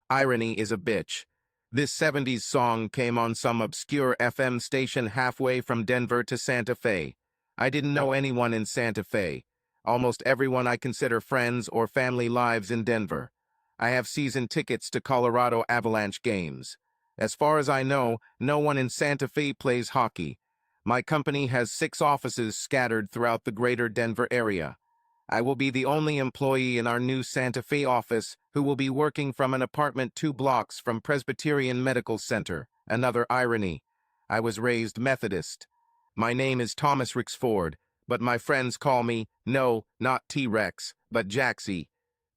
Irony is a bitch. This 70s song came on some obscure FM station halfway from Denver to Santa Fe. I didn't know anyone in Santa Fe. Almost everyone I consider friends or family lives in Denver. I have season tickets to Colorado Avalanche games. As far as I know, no one in Santa Fe plays hockey. My company has 6 offices scattered throughout the greater Denver area. I will be the only employee in our new Santa Fe office who will be working from an apartment 2 blocks from Presbyterian Medical Center. Another irony. I was raised Methodist. My name is Thomas Rixford, but my friends call me, no, not T-Rex, but Jaxie.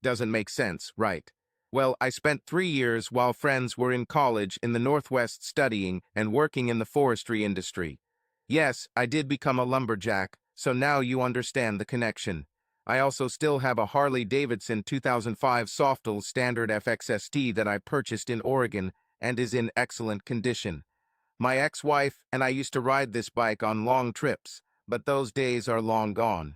Doesn't make sense, right? Well, I spent 3 years while friends were in college in the Northwest studying and working in the forestry industry. Yes, I did become a lumberjack, so now you understand the connection. I also still have a Harley-Davidson 2005 Softail Standard FXST that I purchased in Oregon and is in excellent condition. My ex-wife and I used to ride this bike on long trips, but those days are long gone.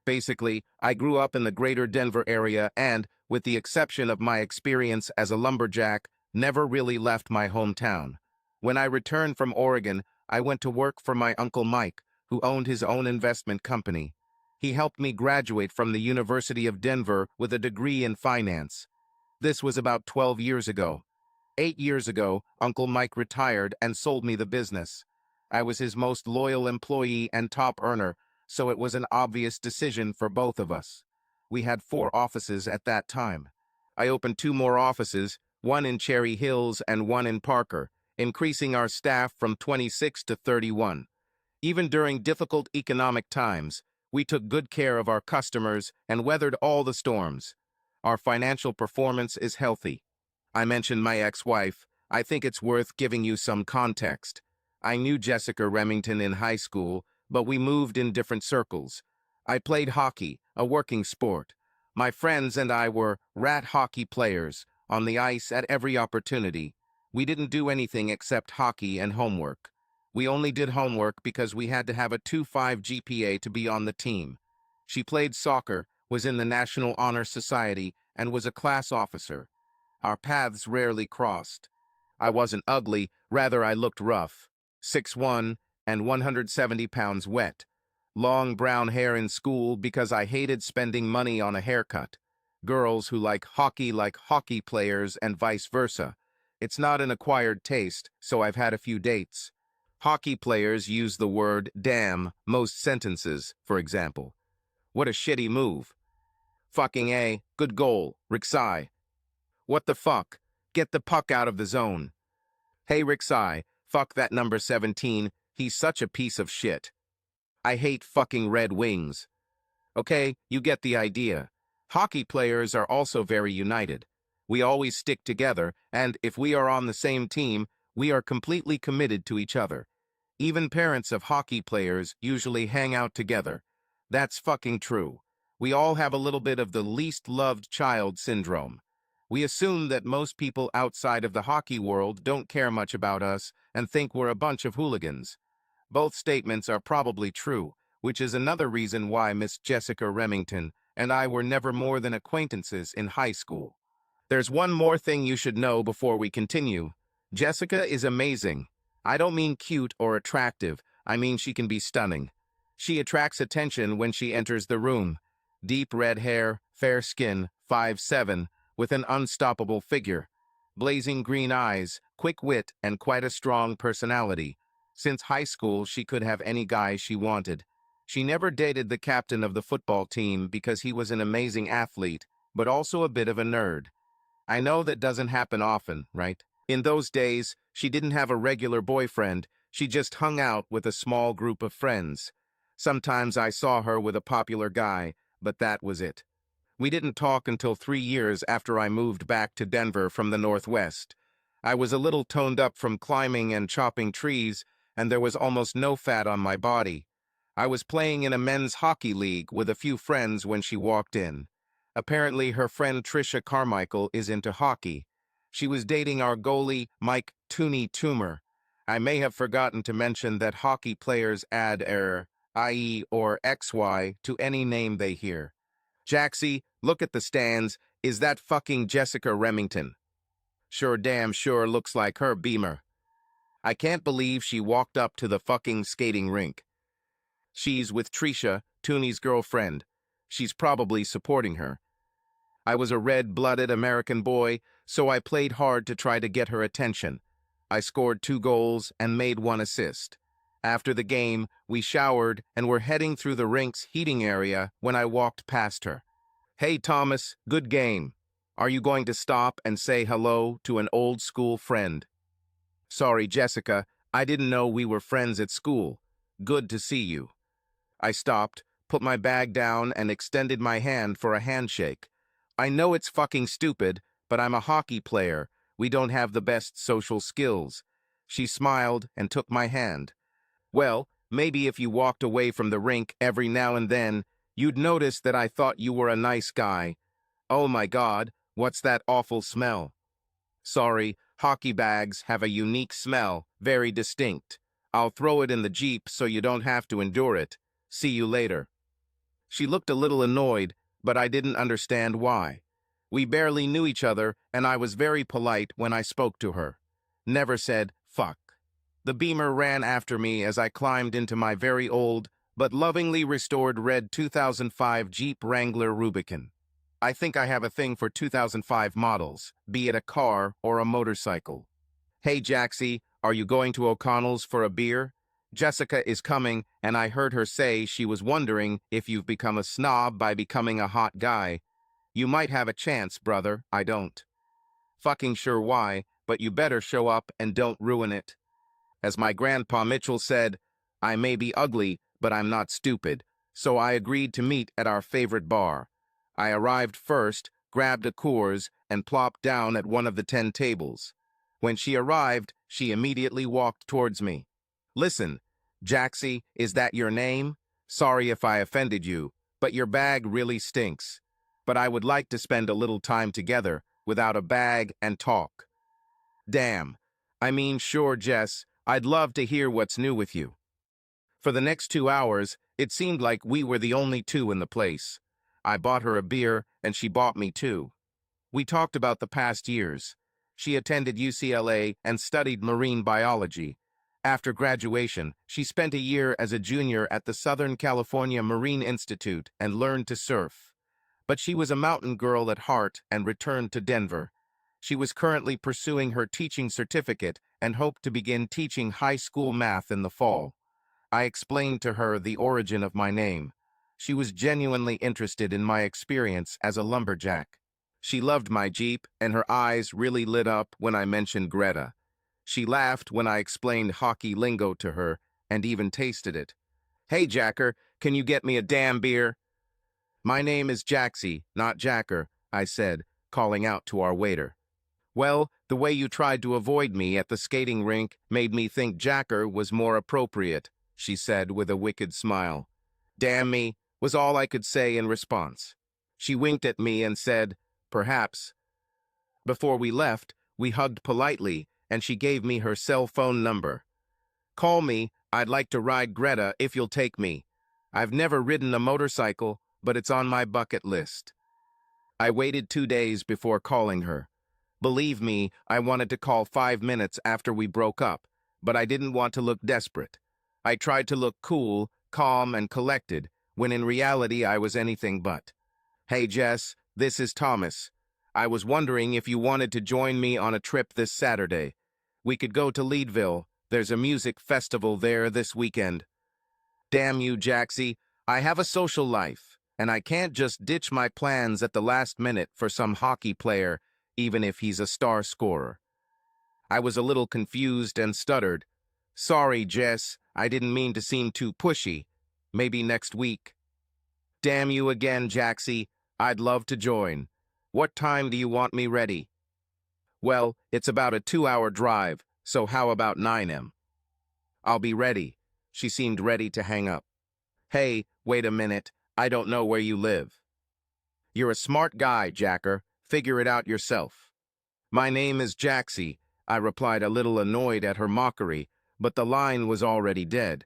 Basically, I grew up in the greater Denver area and, with the exception of my experience as a lumberjack, never really left my hometown. When I returned from Oregon, I went to work for my Uncle Mike, who owned his own investment company. He helped me graduate from the University of Denver with a degree in finance. This was about 12 years ago. 8 years ago, Uncle Mike retired and sold me the business. I was his most loyal employee and top earner, so it was an obvious decision for both of us. We had 4 offices at that time. I opened 2 more offices, one in Cherry Hills and one in Parker, increasing our staff from 26 to 31. Even during difficult economic times, we took good care of our customers and weathered all the storms. Our financial performance is healthy. I mentioned my ex-wife. I think it's worth giving you some context. I knew Jessica Remington in high school, but we moved in different circles. I played hockey, a working sport. My friends and I were rat hockey players, on the ice at every opportunity. We didn't do anything except hockey and homework. We only did homework because we had to have a 2.5 GPA to be on the team. She played soccer, was in the National Honor Society, and was a class officer. Our paths rarely crossed. I wasn't ugly, rather I looked rough. 6'1", and 170 pounds wet. Long brown hair in school because I hated spending money on a haircut. Girls who like hockey players and vice versa. It's not an acquired taste, so I've had a few dates. Hockey players use the word damn most sentences, for example. What a shitty move. Fucking A, good goal, Rixai. What the fuck? Get the puck out of the zone. Hey Rixai, fuck that number 17, he's such a piece of shit. I hate fucking Red Wings. Okay, you get the idea. Hockey players are also very united. We always stick together, and if we are on the same team, we are completely committed to each other. Even parents of hockey players usually hang out together. That's fucking true. We all have a little bit of the least loved child syndrome. We assume that most people outside of the hockey world don't care much about us and think we're a bunch of hooligans. Both statements are probably true, which is another reason why Miss Jessica Remington and I were never more than acquaintances in high school. There's one more thing you should know before we continue. Jessica is amazing. I don't mean cute or attractive, I mean she can be stunning. She attracts attention when she enters the room. Deep red hair, fair skin, 5'7", with an unstoppable figure. Blazing green eyes, quick wit, and quite a strong personality. Since high school, she could have any guy she wanted. She never dated the captain of the football team because he was an amazing athlete, but also a bit of a nerd. I know that doesn't happen often, right? In those days, she didn't have a regular boyfriend, she just hung out with a small group of friends. Sometimes I saw her with a popular guy, but that was it. We didn't talk until 3 years after I moved back to Denver from the Northwest. I was a little toned up from climbing and chopping trees, and there was almost no fat on my body. I was playing in a men's hockey league with a few friends when she walked in. Apparently, her friend Trisha Carmichael is into hockey. She was dating our goalie, Mike Tooney Toomer. I may have forgotten to mention that hockey players add IE or XY to any name they hear. Jaxie, look at the stands. Is that fucking Jessica Remington? Sure damn sure looks like her Beamer. I can't believe she walked up to the fucking skating rink. She's with Trisha, Tooney's girlfriend. She's probably supporting her. I was a red-blooded American boy, so I played hard to try to get her attention. I scored 2 goals and made 1 assist. After the game, we showered and were heading through the rink's heating area when I walked past her. Hey, Thomas, good game. Are you going to stop and say hello to an old school friend? Sorry, Jessica, I didn't know we were friends at school. Good to see you. I stopped, put my bag down, and extended my hand for a handshake. I know it's fucking stupid, but I'm a hockey player. We don't have the best social skills. She smiled and took my hand. Well, maybe if you walked away from the rink every now and then, you'd notice that I thought you were a nice guy. Oh my God, what's that awful smell? Sorry, hockey bags have a unique smell, very distinct. I'll throw it in the Jeep so you don't have to endure it. See you later. She looked a little annoyed, but I didn't understand why. We barely knew each other, and I was very polite when I spoke to her. Never said, fuck. The Beamer ran after me as I climbed into my very old, but lovingly restored red 2005 Jeep Wrangler Rubicon. I think I have a thing for 2005 models, be it a car or a motorcycle. Hey, Jaxie, are you going to O'Connell's for a beer? Jessica is coming, and I heard her say she was wondering if you've become a snob by becoming a hot guy. You might have a chance, brother, I don't. Fucking sure why, but you better show up and don't ruin it. As my grandpa Mitchell said, I may be ugly, but I'm not stupid, so I agreed to meet at our favorite bar. I arrived first, grabbed a Coors, and plopped down at one of the 10 tables. When she arrived, she immediately walked towards me. Listen, Jaxie, is that your name? Sorry if I offended you, but your bag really stinks. But I would like to spend a little time together, without a bag, and talk. Damn. I mean, sure, Jess, I'd love to hear what's new with you. For the next 2 hours, it seemed like we were the only two in the place. I bought her a beer, and she bought me 2. We talked about the past years. She attended UCLA and studied marine biology. After graduation, she spent a year as a junior at the Southern California Marine Institute and learned to surf. But she was a mountain girl at heart and returned to Denver. She was currently pursuing her teaching certificate and hoped to begin teaching high school math in the fall. I explained to her the origin of my name. She was genuinely interested in my experience as a lumberjack. She loved my Jeep, and her eyes really lit up when I mentioned Greta. She laughed when I explained hockey lingo to her, and even tasted it. Hey, Jacker, can you get me a damn beer? My name is Jaxie, not Jacker, I said, calling out to our waiter. Well, the way you tried to avoid me at the skating rink made me think Jacker was more appropriate, she said with a wicked smile. Damn me, was all I could say in response. She winked at me and said, perhaps. Before we left, we hugged politely, and she gave me her cell phone number. Call me, I'd like to ride Greta if you'll take me. I've never ridden a motorcycle, but it's on my bucket list. I waited 2 days before calling her. Believe me, I wanted to call 5 minutes after we broke up, but I didn't want to look desperate. I tried to look cool, calm, and collected, when in reality I was anything but. Hey Jess, this is Thomas. I was wondering if you wanted to join me on a trip this Saturday. We could go to Leadville. There's a music festival there this weekend. Damn you, Jaxie. I have a social life, and I can't just ditch my plans at the last minute for some hockey player, even if he's a star scorer. I was a little confused and stuttered. Sorry, Jess, I didn't mean to seem too pushy. Maybe next week. Damn you again, Jaxie. I'd love to join. What time do you want me ready? Well, it's about a 2-hour drive, so how about 9 a.m.? I'll be ready. She seemed ready to hang up. Hey, wait a minute. I don't know where you live. You're a smart guy, Jacker. Figure it out yourself. My name is Jaxie, I replied, a little annoyed at her mockery, but the line was already dead.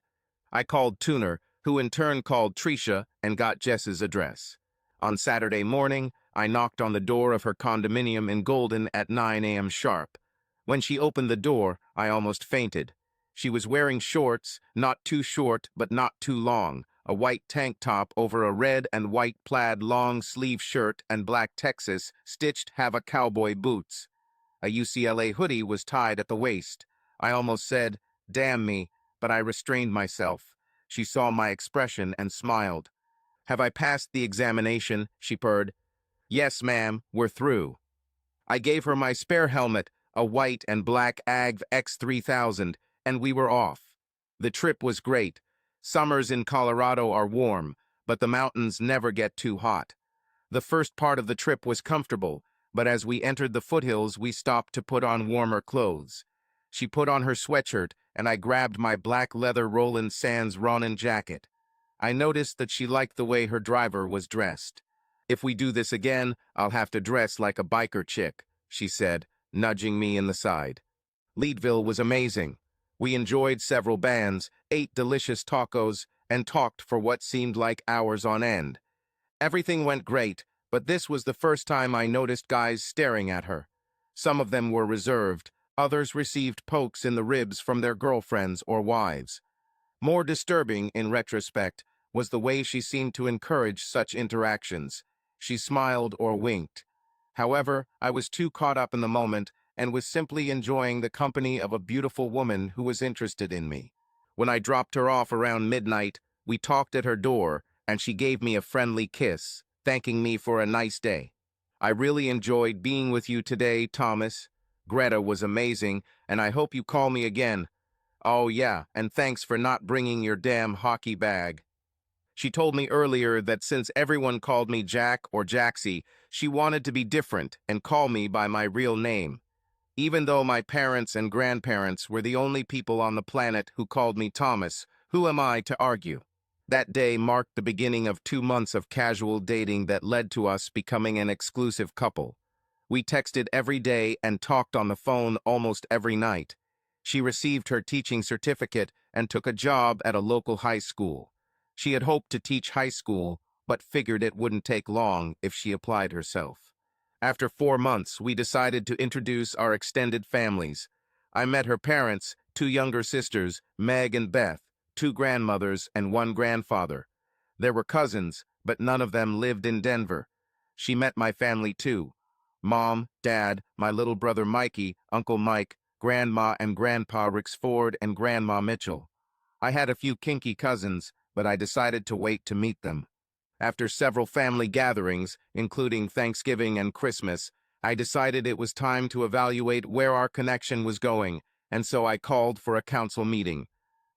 I called Tuner, who in turn called Trisha and got Jess's address. On Saturday morning, I knocked on the door of her condominium in Golden at 9 a.m. sharp. When she opened the door, I almost fainted. She was wearing shorts, not too short but not too long, a white tank top over a red and white plaid long-sleeve shirt and black Texas stitched Hava cowboy boots. A UCLA hoodie was tied at the waist. I almost said, "Damn me," but I restrained myself. She saw my expression and smiled. "Have I passed the examination?" she purred. "Yes, ma'am, we're through." I gave her my spare helmet, a white and black AGV X3000, and we were off. The trip was great. Summers in Colorado are warm, but the mountains never get too hot. The first part of the trip was comfortable, but as we entered the foothills, we stopped to put on warmer clothes. She put on her sweatshirt, and I grabbed my black leather Roland Sands Ronin jacket. I noticed that she liked the way her driver was dressed. "If we do this again, I'll have to dress like a biker chick," she said, nudging me in the side. Leadville was amazing. We enjoyed several bands, ate delicious tacos, and talked for what seemed like hours on end. Everything went great, but this was the first time I noticed guys staring at her. Some of them were reserved, others received pokes in the ribs from their girlfriends or wives. More disturbing, in retrospect, was the way she seemed to encourage such interactions. She smiled or winked. However, I was too caught up in the moment and was simply enjoying the company of a beautiful woman who was interested in me. When I dropped her off around midnight, we talked at her door, and she gave me a friendly kiss, thanking me for a nice day. "I really enjoyed being with you today, Thomas. Greta was amazing, and I hope you call me again. Oh yeah, and thanks for not bringing your damn hockey bag." She told me earlier that since everyone called me Jack or Jaxie, she wanted to be different and call me by my real name. Even though my parents and grandparents were the only people on the planet who called me Thomas, who am I to argue? That day marked the beginning of 2 months of casual dating that led to us becoming an exclusive couple. We texted every day and talked on the phone almost every night. She received her teaching certificate and took a job at a local high school. She had hoped to teach high school, but figured it wouldn't take long if she applied herself. After 4 months, we decided to introduce our extended families. I met her parents, 2 younger sisters, Meg and Beth, 2 grandmothers, and 1 grandfather. There were cousins, but none of them lived in Denver. She met my family too. Mom, Dad, my little brother Mikey, Uncle Mike, Grandma and Grandpa Rixford, and Grandma Mitchell. I had a few kinky cousins, but I decided to wait to meet them. After several family gatherings, including Thanksgiving and Christmas, I decided it was time to evaluate where our connection was going, and so I called for a council meeting.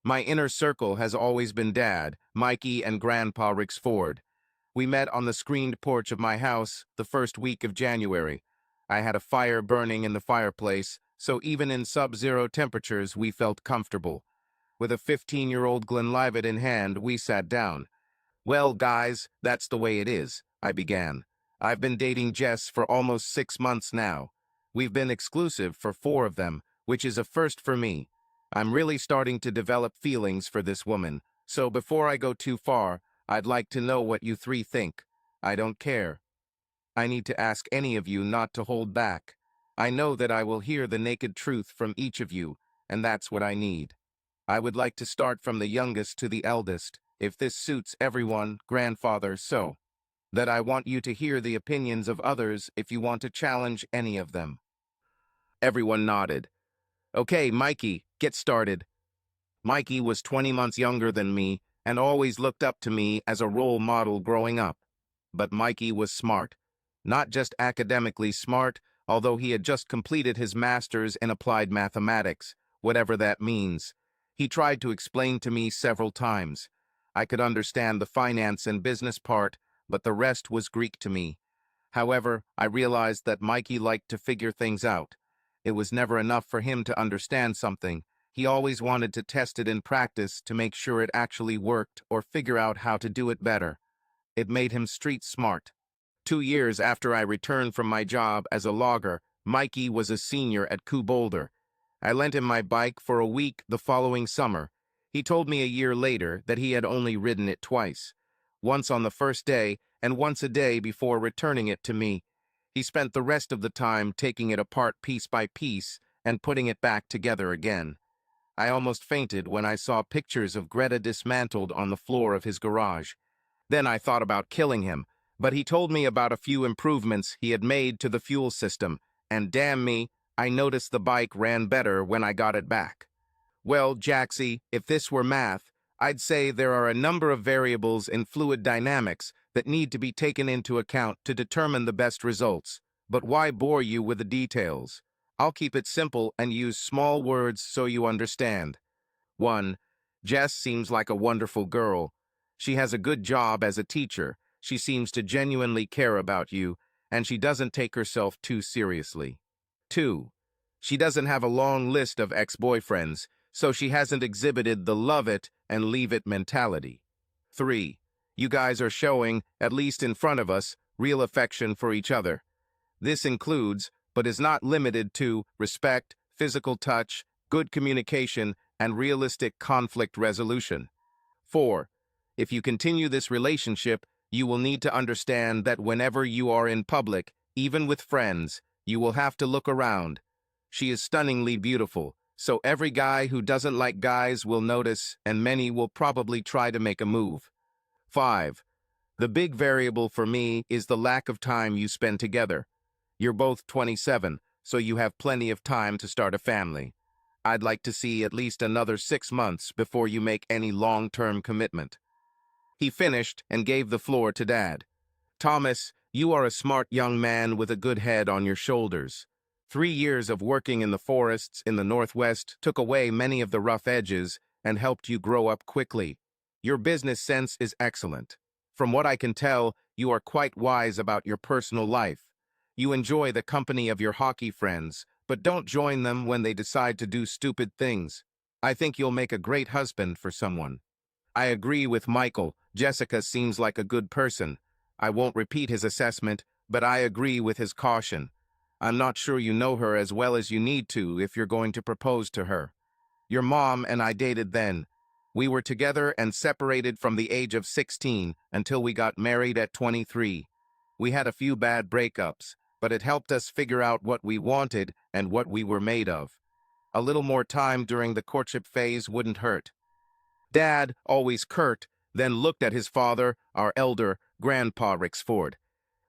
My inner circle has always been Dad, Mikey, and Grandpa Rixford. We met on the screened porch of my house the first week of January. I had a fire burning in the fireplace, so even in sub-zero temperatures we felt comfortable. With a 15-year-old Glenlivet in hand, we sat down. "Well, guys, that's the way it is," I began. "I've been dating Jess for almost 6 months now. We've been exclusive for 4 of them, which is a first for me. I'm really starting to develop feelings for this woman, so before I go too far, I'd like to know what you 3 think. I don't care. I need to ask any of you not to hold back. I know that I will hear the naked truth from each of you, and that's what I need. I would like to start from the youngest to the eldest, if this suits everyone, grandfather, so that I want you to hear the opinions of others if you want to challenge any of them." Everyone nodded. "Okay, Mikey, get started." Mikey was 20 months younger than me and always looked up to me as a role model growing up. But Mikey was smart. Not just academically smart, although he had just completed his master's in applied mathematics, whatever that means. He tried to explain to me several times. I could understand the finance and business part, but the rest was Greek to me. However, I realized that Mikey liked to figure things out. It was never enough for him to understand something. He always wanted to test it in practice to make sure it actually worked or figure out how to do it better. It made him street smart. 2 years after I returned from my job as a logger, Mikey was a senior at Coup Boulder. I lent him my bike for a week the following summer. He told me a year later that he had only ridden it twice. Once on the first day, and once a day before returning it to me. He spent the rest of the time taking it apart piece by piece and putting it back together again. I almost fainted when I saw pictures of Greta dismantled on the floor of his garage. Then I thought about killing him, but he told me about a few improvements he had made to the fuel system, and damn me, I noticed the bike ran better when I got it back. Well, Jaxie, if this were math, I'd say there are a number of variables in fluid dynamics that need to be taken into account to determine the best results. But why bore you with the details? I'll keep it simple and use small words so you understand. 1. Jess seems like a wonderful girl. She has a good job as a teacher, she seems to genuinely care about you, and she doesn't take herself too seriously. 2. She doesn't have a long list of ex-boyfriends, so she hasn't exhibited the love it and leave it mentality. 3. You guys are showing, at least in front of us, real affection for each other. This includes, but is not limited to, respect, physical touch, good communication, and realistic conflict resolution. 4. If you continue this relationship, you will need to understand that whenever you are in public, even with friends, you will have to look around. She is stunningly beautiful, so every guy who doesn't like guys will notice, and many will probably try to make a move. 5. The big variable for me is the lack of time you spend together. You're both 27, so you have plenty of time to start a family. I'd like to see at least another 6 months before you make any long-term commitment. He finished and gave the floor to Dad. Thomas, you are a smart young man with a good head on your shoulders. 3 years of working in the forests in the Northwest took away many of the rough edges and helped you grow up quickly. Your business sense is excellent. From what I can tell, you are quite wise about your personal life. You enjoy the company of your hockey friends, but don't join them when they decide to do stupid things. I think you'll make a great husband for someone. I agree with Michael. Jessica seems like a good person. I won't repeat his assessment, but I agree with his caution. I'm not sure you know her as well as you need to if you're going to propose to her. Your mom and I dated then. We were together and separated from the age of 16 until we got married at 23. We had a few bad breakups, but it helped us figure out what we wanted and what we were made of. A little more time during the courtship phase wouldn't hurt. Dad, always curt, then looked at his father, our elder, Grandpa Rixford.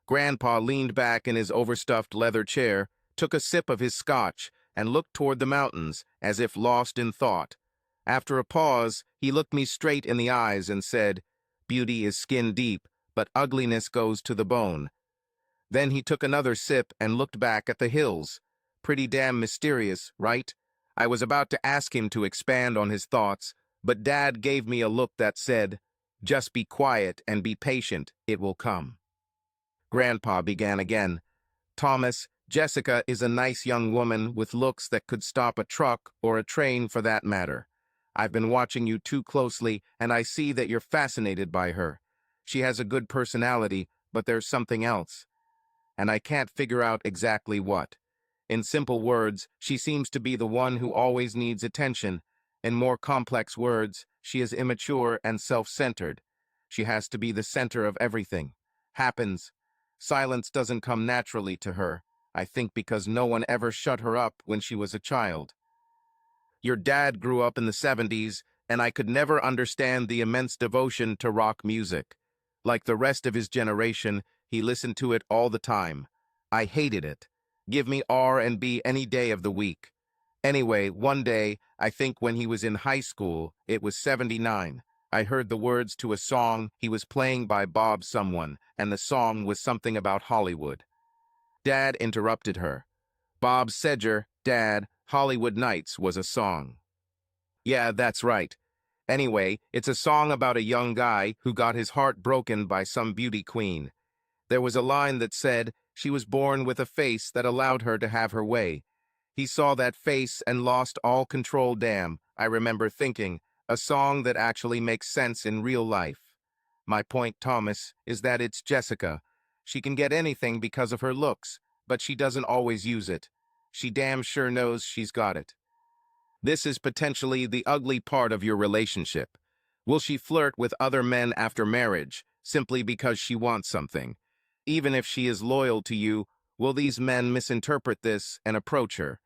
Grandpa leaned back in his overstuffed leather chair, took a sip of his scotch, and looked toward the mountains, as if lost in thought. After a pause, he looked me straight in the eyes and said, "Beauty is skin deep, but ugliness goes to the bone." Then he took another sip and looked back at the hills. Pretty damn mysterious, right? I was about to ask him to expand on his thoughts, but Dad gave me a look that said, "Just be quiet and be patient, it will come." Grandpa began again. "Thomas, Jessica is a nice young woman with looks that could stop a truck or a train for that matter. I've been watching you too closely, and I see that you're fascinated by her. She has a good personality, but there's something else. And I can't figure out exactly what. In simple words, she seems to be the one who always needs attention. In more complex words, she is immature and self-centered. She has to be the center of everything. Happens. Silence doesn't come naturally to her, I think because no one ever shut her up when she was a child. Your dad grew up in the 70s, and I could never understand the immense devotion to rock music. Like the rest of his generation, he listened to it all the time. I hated it. Give me R&B any day of the week. Anyway, one day, I think when he was in high school, it was 79, I heard the words to a song he was playing by Bob someone, and the song was something about Hollywood. Dad interrupted her. "Bob Seger, Dad, Hollywood Nights was a song." "Yeah, that's right. Anyway, it's a song about a young guy who got his heart broken by some beauty queen. There was a line that said she was born with a face that allowed her to have her way. He saw that face and lost all control. Damn, I remember thinking, a song that actually makes sense in real life. My point, Thomas, is that it's Jessica. She can get anything because of her looks, but she doesn't always use it. She damn sure knows she's got it. This is potentially the ugly part of your relationship. Will she flirt with other men after marriage, simply because she wants something. Even if she is loyal to you, will these men misinterpret this and approach her?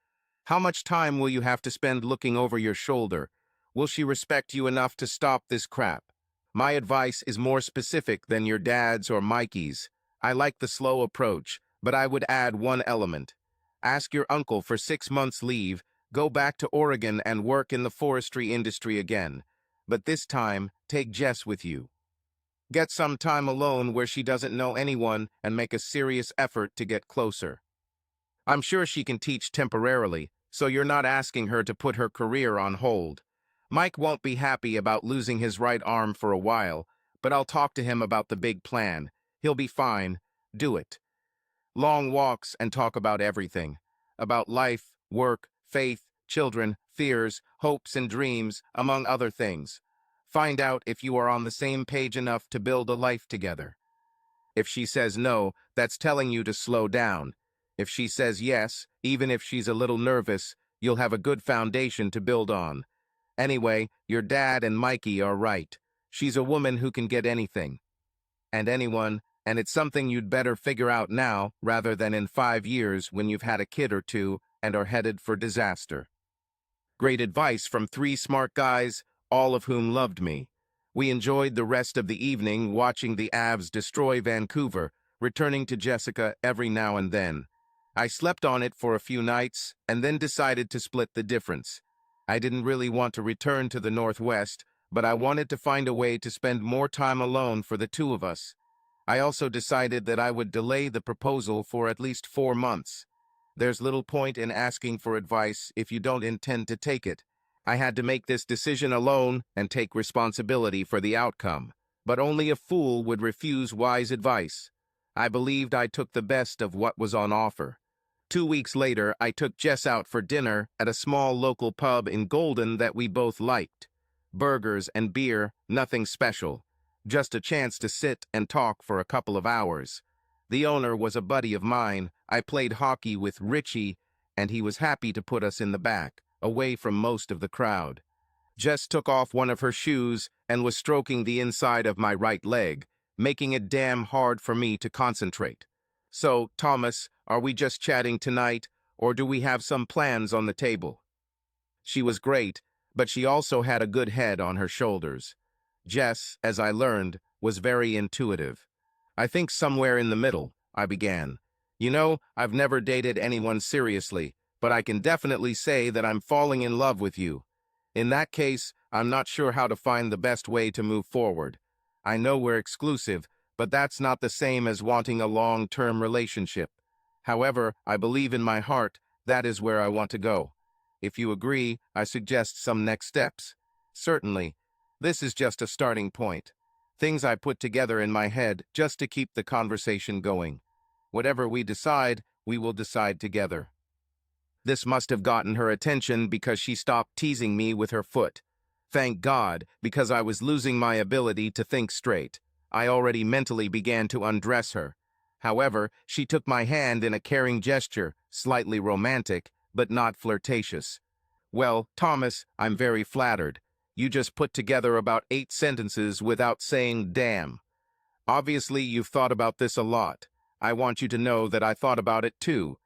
How much time will you have to spend looking over your shoulder? Will she respect you enough to stop this crap? My advice is more specific than your dad's or Mikey's. I like the slow approach, but I would add one element. Ask your uncle for 6 months leave, go back to Oregon and work in the forestry industry again. But this time, take Jess with you. Get some time alone where she doesn't know anyone and make a serious effort to get closer. I'm sure she can teach temporarily, so you're not asking her to put her career on hold. Mike won't be happy about losing his right arm for a while, but I'll talk to him about the big plan. He'll be fine. Do it. Long walks and talk about everything. About life, work, faith, children, fears, hopes and dreams, among other things. Find out if you are on the same page enough to build a life together. If she says no, that's telling you to slow down. If she says yes, even if she's a little nervous, you'll have a good foundation to build on. Anyway, your dad and Mikey are right. She's a woman who can get anything. And anyone, and it's something you'd better figure out now rather than in 5 years when you've had a kid or two and are headed for disaster. Great advice from 3 smart guys, all of whom loved me. We enjoyed the rest of the evening watching the Avs destroy Vancouver, returning to Jessica every now and then. I slept on it for a few nights and then decided to split the difference. I didn't really want to return to the Northwest, but I wanted to find a way to spend more time alone for the two of us. I also decided that I would delay the proposal for at least 4 months. There's little point in asking for advice if you don't intend to take it. I had to make this decision alone and take responsibility for the outcome. But only a fool would refuse wise advice. I believed I took the best of what was on offer. 2 weeks later, I took Jess out for dinner at a small local pub in Golden that we both liked. Burgers and beer, nothing special. Just a chance to sit and talk for a couple of hours. The owner was a buddy of mine. I played hockey with Richie, and he was happy to put us in the back, away from most of the crowd. Jess took off one of her shoes and was stroking the inside of my right leg, making it damn hard for me to concentrate. So, Thomas, are we just chatting tonight, or do we have some plans on the table? She was great, but she also had a good head on her shoulders. Jess, as I learned, was very intuitive. I think somewhere in the middle, I began. You know, I've never dated anyone seriously, but I can definitely say that I'm falling in love with you. In that case, I'm not sure how to find the best way to move forward. I know we're exclusive, but that's not the same as wanting a long-term relationship. However, I believe in my heart that is where I want to go. If you agree, I suggest some next steps. Certainly. This is just a starting point. Things I put together in my head just to keep the conversation going. Whatever we decide, we will decide together. This must have gotten her attention because she stopped teasing me with her foot. Thank God, because I was losing my ability to think straight. I already mentally began to undress her. However, she took my hand in a caring gesture, slightly romantic, but not flirtatious. Well, Thomas, I'm very flattered. You just put together about 8 sentences without saying damn. Obviously, you've thought about this a lot. I want you to know that I thought about it too.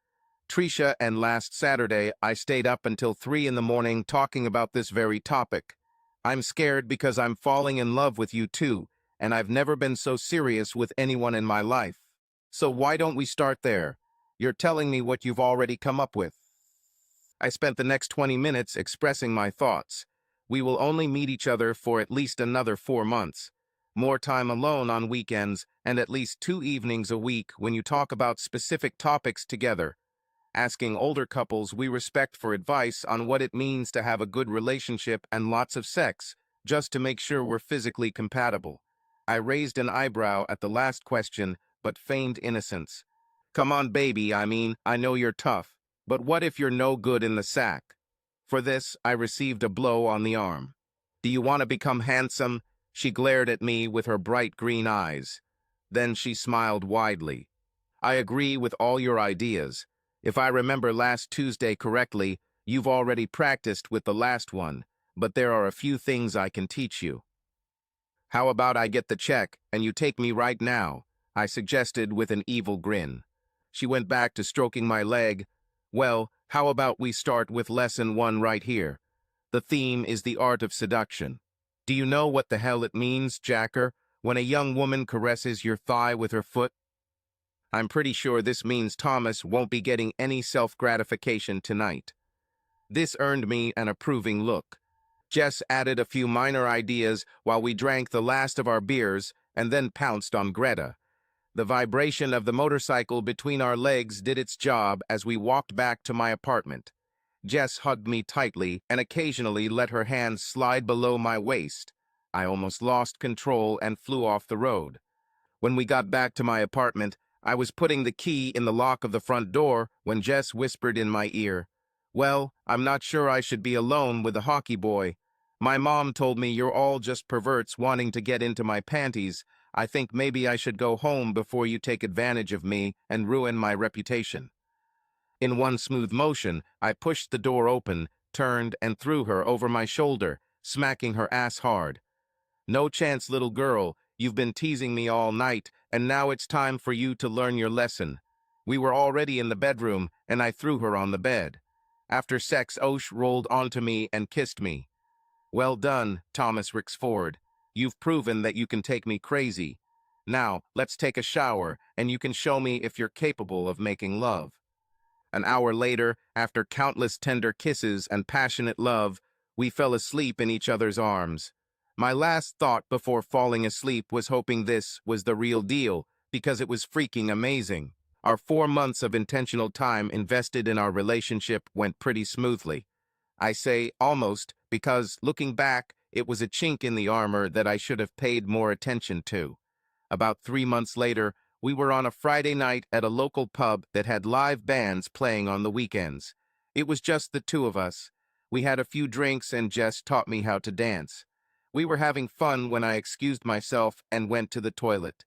Tricia, and last Saturday, I stayed up until 3 in the morning talking about this very topic. I'm scared because I'm falling in love with you too, and I've never been so serious with anyone in my life. So why don't we start there? You're telling me what you've already come up with. I spent the next 20 minutes expressing my thoughts. We will only meet each other for at least another 4 months. More time alone on weekends, and at least 2 evenings a week when you talk about specific topics together. Asking older couples we respect for advice on what it means to have a good relationship and lots of sex, just to make sure we're physically compatible. I raised an eyebrow at the last question, but feigned innocence. Come on, baby, I know you're tough, but what if you're no good in the sack? For this, I received a blow on the arm. Do you want to become handsome? She glared at me with her bright green eyes. Then she smiled widely. I agree with all your ideas. If I remember last Tuesday correctly, you've already practiced with the last one, but there are a few things I can teach you. How about I get the check and you take me right now? I suggested with an evil grin. She went back to stroking my leg. Well, how about we start with lesson 1 right here? The theme is the art of seduction. Do you know what the hell it means, Jacker, when a young woman caresses your thigh with her foot? I'm pretty sure this means Thomas won't be getting any self-gratification tonight. This earned me an approving look. Jess added a few minor ideas while we drank the last of our beers and then pounced on Greta. The vibration of the motorcycle between our legs did its job as we walked back to my apartment. Jess hugged me tightly and occasionally let her hands slide below my waist. I almost lost control and flew off the road. When we got back to my apartment, I was putting the key in the lock of the front door when Jess whispered in my ear, "Well, I'm not sure I should be alone with the hockey boy. My mom told me you're all just perverts wanting to get into my panties. I think maybe I should go home before you take advantage of me and ruin my reputation." In one smooth motion, I pushed the door open, turned, and threw her over my shoulder, smacking her ass hard. "No chance, little girl. You've been teasing me all night, and now it's time for you to learn your lesson." We were already in the bedroom, and I threw her on the bed. After sex, Osh rolled onto me and kissed me. "Well done, Thomas Rixford. You've proven that you can take me crazy. Now, let's take a shower, and you can show me if you're capable of making love." An hour later, after countless tender kisses and passionate love, we fell asleep in each other's arms. My last thought before falling asleep was hoping this was the real deal, because it was freaking amazing. Our 4 months of intentional time invested in our relationship went pretty smoothly. I say almost because, looking back, it was a chink in the armor that I should have paid more attention to. About 3 months later, we were on a Friday night at a local pub that had live bands playing on the weekends. It was just the two of us. We had a few drinks and Jess taught me how to dance. We were having fun when I excused myself and went to the toilet.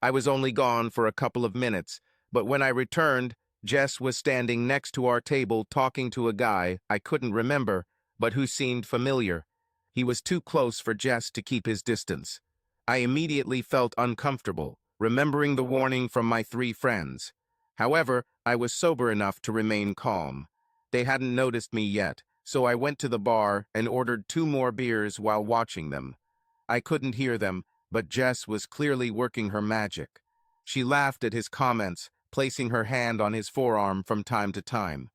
I was only gone for a couple of minutes, but when I returned, Jess was standing next to our table talking to a guy I couldn't remember, but who seemed familiar. He was too close for Jess to keep his distance. I immediately felt uncomfortable, remembering the warning from my 3 friends. However, I was sober enough to remain calm. They hadn't noticed me yet, so I went to the bar and ordered 2 more beers while watching them. I couldn't hear them, but Jess was clearly working her magic. She laughed at his comments, placing her hand on his forearm from time to time.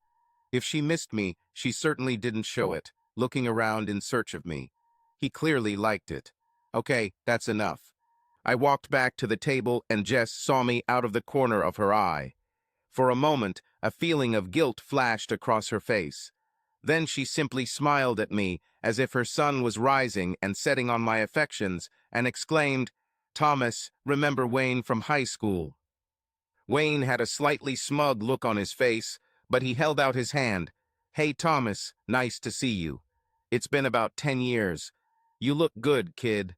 If she missed me, she certainly didn't show it, looking around in search of me. He clearly liked it. Okay, that's enough. I walked back to the table and Jess saw me out of the corner of her eye. For a moment, a feeling of guilt flashed across her face. Then she simply smiled at me as if her sun was rising and setting on my affections and exclaimed, "Thomas, remember Wayne from high school?" Wayne had a slightly smug look on his face, but he held out his hand. "Hey, Thomas, nice to see you. It's been about 10 years. You look good, kid."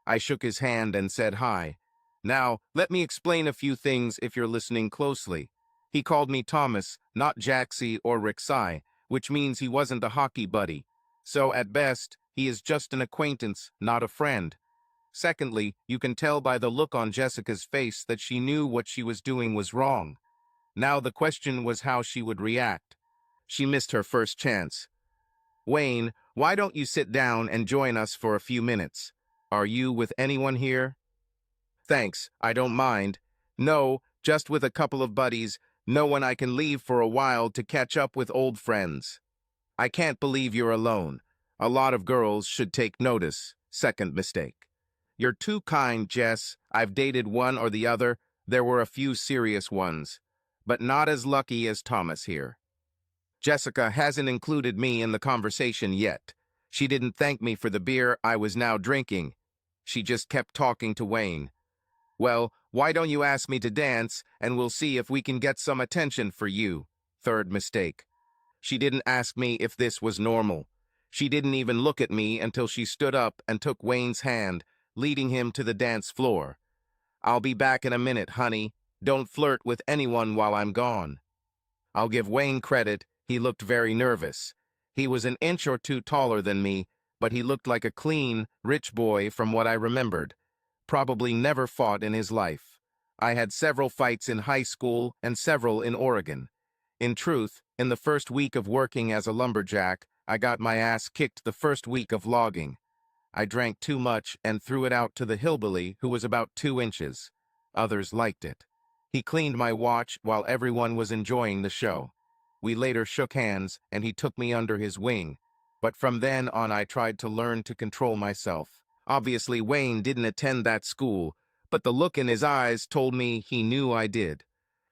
I shook his hand and said hi. "Now, let me explain a few things if you're listening closely." He called me Thomas, not Jaxie or Rixai, which means he wasn't a hockey buddy. So at best, he is just an acquaintance, not a friend. Secondly, you can tell by the look on Jessica's face that she knew what she was doing was wrong. Now the question was how she would react. She missed her first chance. "Wayne, why don't you sit down and join us for a few minutes? Are you with anyone here?" "Thanks, I don't mind." "No, just with a couple of buddies, no one I can leave for a while to catch up with old friends." "I can't believe you're alone. A lot of girls should take notice." Second mistake. "You're too kind, Jess. I've dated one or the other. There were a few serious ones, but not as lucky as Thomas here." Jessica hasn't included me in the conversation yet. She didn't thank me for the beer I was now drinking. She just kept talking to Wayne. "Well, why don't you ask me to dance, and we'll see if we can get some attention for you." Third mistake. She didn't ask me if this was normal. She didn't even look at me until she stood up and took Wayne's hand, leading him to the dance floor. "I'll be back in a minute, honey. Don't flirt with anyone while I'm gone." I'll give Wayne credit, he looked very nervous. He was an inch or two taller than me, but he looked like a clean, rich boy from what I remembered. Probably never fought in his life. I had several fights in high school and several in Oregon. In truth, in the first week of working as a lumberjack, I got my ass kicked the first week of logging. I drank too much and threw it out to the hillbilly who was about 2 inches. Others liked it. He cleaned my watch while everyone was enjoying the show. We later shook hands and he took me under his wing. But from then on I tried to learn to control myself. Obviously Wayne didn't attend that school, but the look in his eyes told me he knew I did.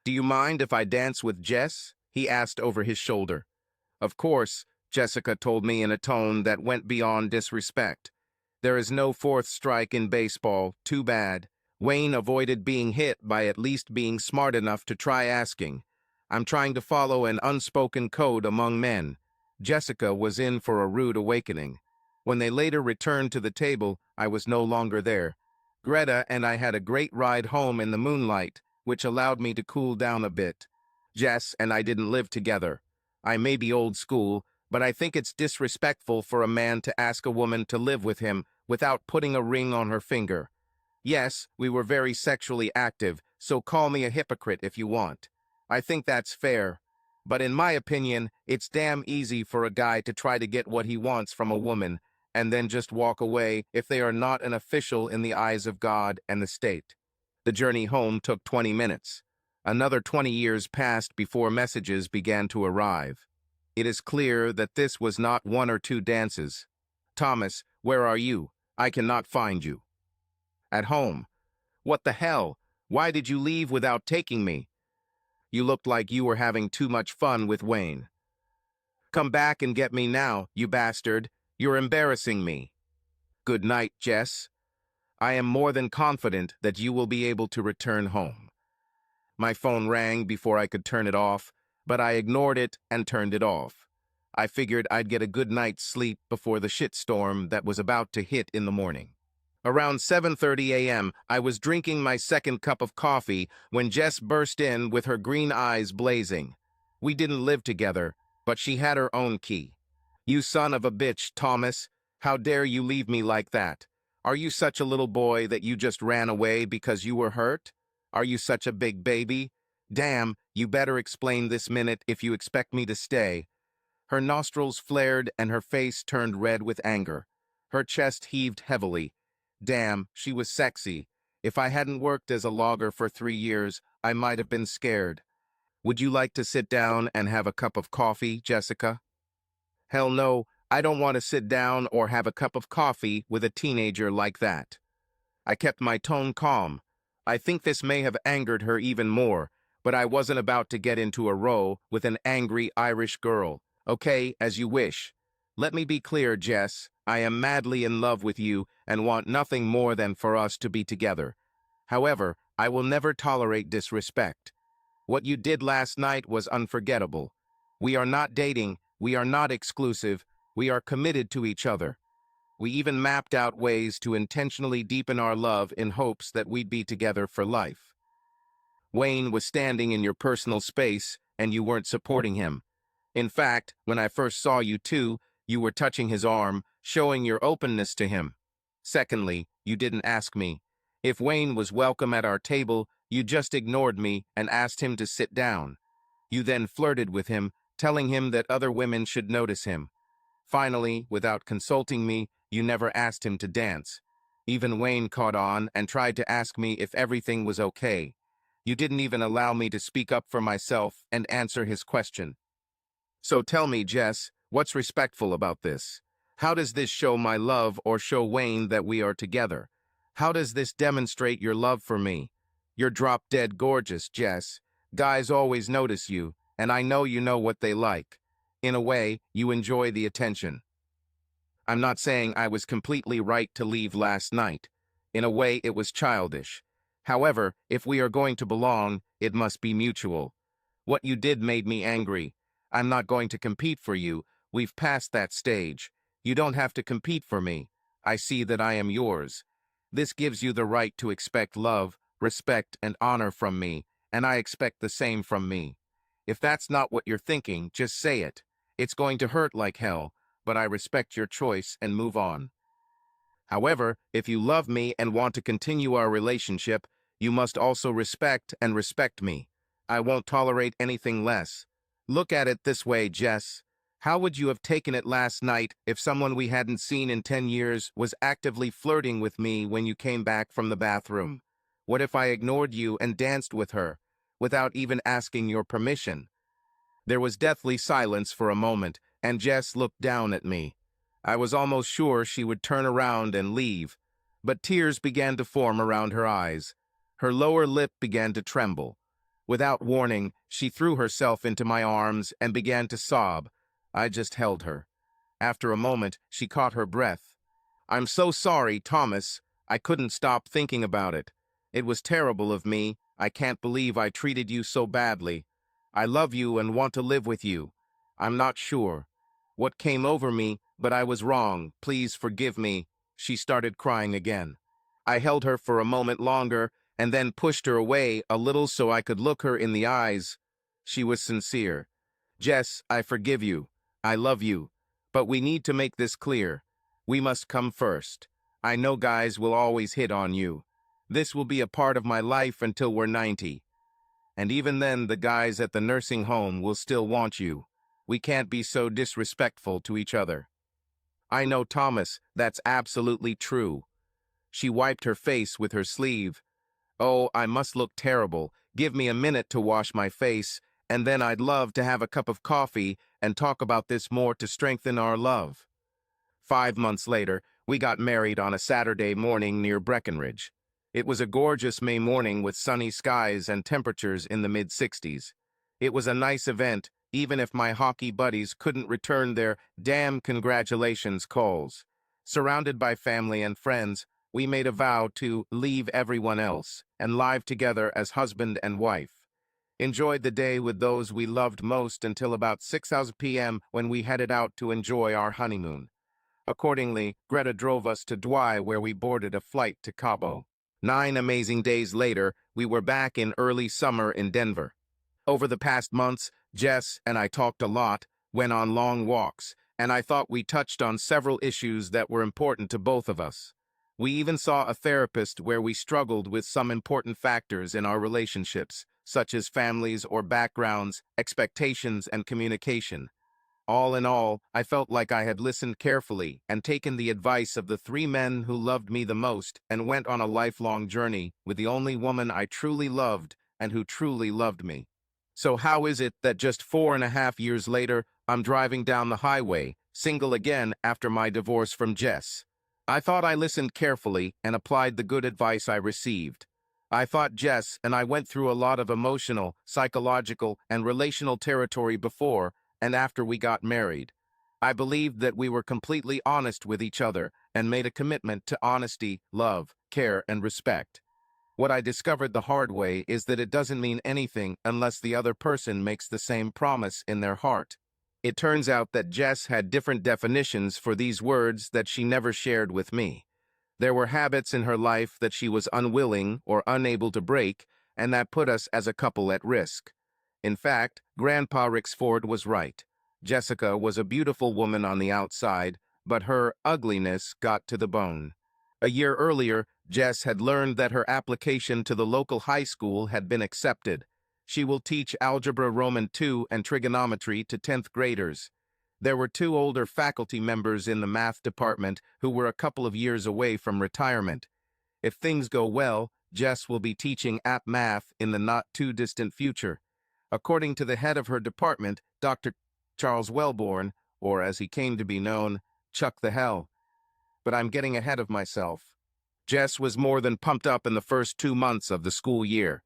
"Do you mind if I dance with Jess?" he asked over his shoulder. Of course, Jessica told me in a tone that went beyond disrespect. There is no fourth strike in baseball, too bad. Wayne avoided being hit by at least being smart enough to try asking. I'm trying to follow an unspoken code among men. Jessica was in for a rude awakening. When they later returned to the table, I was no longer there. Greta and I had a great ride home in the moonlight, which allowed me to cool down a bit. Jess and I didn't live together. I may be old school, but I think it's disrespectful for a man to ask a woman to live with him without putting a ring on her finger. Yes, we were very sexually active, so call me a hypocrite if you want. I think that's fair. But in my opinion, it's damn easy for a guy to try to get what he wants from a woman and then just walk away if they are not an official in the eyes of God and the state. The journey home took 20 minutes. Another 20 years passed before messages began to arrive. It is clear that this was not one or two dances. "Thomas, where are you? I cannot find you." "At home." "What the hell? Why did you leave without taking me?" "You looked like you were having too much fun with Wayne." "Come back and get me now, you bastard. You're embarrassing me." "Good night, Jess. I am more than confident that you will be able to return home." My phone rang before I could turn it off, but I ignored it and turned it off. I figured I'd get a good night's sleep before the shitstorm that was about to hit in the morning. Around 7:30 a.m., I was drinking my second cup of coffee when Jess burst in with her green eyes blazing. We didn't live together, but she had her own key. "You son of a bitch, Thomas. How dare you leave me like that? Are you such a little boy that you just ran away because you were hurt? Are you such a big baby? Damn, you better explain this minute if you expect me to stay." Her nostrils flared and her face turned red with anger. Her chest heaved heavily. Damn, she was sexy. If I hadn't worked as a logger for 3 years, I might have been scared. "Would you like to sit down and have a cup of coffee, Jessica?" "Hell no, I don't want to sit down or have a cup of coffee with a teenager like that." I kept my tone calm. I think this may have angered her even more, but I wasn't about to get into a row with an angry Irish girl. "Okay, as you wish. Let me be clear, Jess. I am madly in love with you and want nothing more than for us to be together. However, I will never tolerate disrespect. What you did last night was unforgettable. We are not dating, we are not exclusive, we are committed to each other. We even mapped out ways to intentionally deepen our love in hopes that we'd be together for life. Wayne was standing in your personal space, and you weren't supporting him. In fact, when I first saw you two, you were touching his arm, showing your openness to him. Secondly, you didn't ask me. If Wayne was welcome at our table, you just ignored me and asked him to sit down. You then flirted with him, telling him that other women should notice him. Finally, without consulting me, you never asked him to dance. Even Wayne caught on and tried to ask me if everything was okay. You didn't even allow me to speak up for myself and answer his question. So tell me, Jess, what's respectful about this? How does this show my love or show Wayne that we are together? How does this demonstrate your love for me? You're drop-dead gorgeous, Jess. Guys always notice you, and I know you know what they like. In a way, you enjoy the attention. I'm not saying I was completely right to leave last night. In a way, it was childish. However, if we are going to belong, it must be mutual. What you did made me angry. I'm not going to compete for you. We've passed that stage. You don't have to compete for me. I see that I am yours. This gives you the right to expect love, respect, and honor from me, and I expect the same from me. If that's not what you're thinking, just say it. It's going to hurt like hell, but I respect your choice and move on. However, if you love me and want to continue our relationship, you must also respect me. I won't tolerate anything less. Look at it this way, Jess. How would you have taken it last night if someone we hadn't seen in 10 years was actively flirting with me when you came back from the bathroom? What if I ignored you and danced with her, without even asking your permission? There was deathly silence for a moment, and Jess looked down at me. I was almost sure she would turn around and leave, but tears began to form around her eyes. Her lower lip began to tremble. Without warning, she threw herself into my arms and began to sob. I just held her. After a moment, she caught her breath. "I'm so sorry, Thomas. I couldn't stop thinking about it. It was terrible of me. I can't believe I treated you so badly. I love you and want to live with you. I'm not sure what came over me, but I was wrong. Please forgive me." She started crying again. I held her for a moment longer and then pushed her away a little so I could look her in the eyes. She was sincere. "Jess, I forgive you. I love you. But we need to make this clear. We must come first. I know guys will always hit on you. This will be a part of my life until we're 90. And even then, the guys at the nursing home will still want you. We can't be so disrespectful to each other." "I know, Thomas, that's absolutely true." She wiped her face with her sleeve. "Oh, I must look terrible. Give me a minute to wash my face, and then I'd love to have a cup of coffee and talk about this more to strengthen our love." 5 months later, we got married on a Saturday morning near Breckenridge. It was a gorgeous May morning with sunny skies and temperatures in the mid-60s. It was a nice event, even if my hockey buddies couldn't return their damn congratulations calls. Surrounded by family and friends, we made a vow to leave everyone else and live together as husband and wife. Enjoyed the day with those we loved most until about 6 p.m. when we headed out to enjoy our honeymoon. Accordingly, Greta drove us to Douai where we boarded a flight to Cabo. 9 amazing days later, we were back in early summer in Denver. Over the past months, Jess and I talked a lot, went on long walks, and I thought we touched on several issues that were important to both of us. We even saw a therapist where we struggled with some important factors in our relationships, such as families or backgrounds, expectations, and communication. All in all, I felt like I had listened carefully and taken the advice of the three men who loved me the most and went on a lifelong journey with the only woman I truly loved and who truly loved me. So how is it that just 4.5 years later, I'm driving down the highway, single again after my divorce from Jess? I thought I listened carefully and applied the good advice I received. I thought Jess and I went through a lot of emotional, psychological, and relational territory before and after we got married. I believed that we were completely honest with each other and made a commitment to honesty, love, care, and respect. What I discovered the hard way is that it doesn't mean anything unless the other person makes the same promise in their heart. It turns out that Jess had different definitions for these words that she never shared with me. There were habits in her life that she was unwilling or unable to break, and that put us as a couple at risk. In fact, Grandpa Rixford was right. Jessica was a beautiful woman on the outside, but her ugliness got to the bone. A year earlier, Jess had learned that her application to the local high school had been accepted. She will teach Algebra Roman II and trigonometry to 10th graders. There were 2 older faculty members in the math department who were a couple of years away from retirement. If things go well, Jess will be teaching app math in the not-too-distant future. According to the head of her department, Dr. Charles Wellborn, or as he came to be known, Chuck the Hell. But I'm getting ahead of myself. Jess was more than pumped up in the first 2 months of the school year.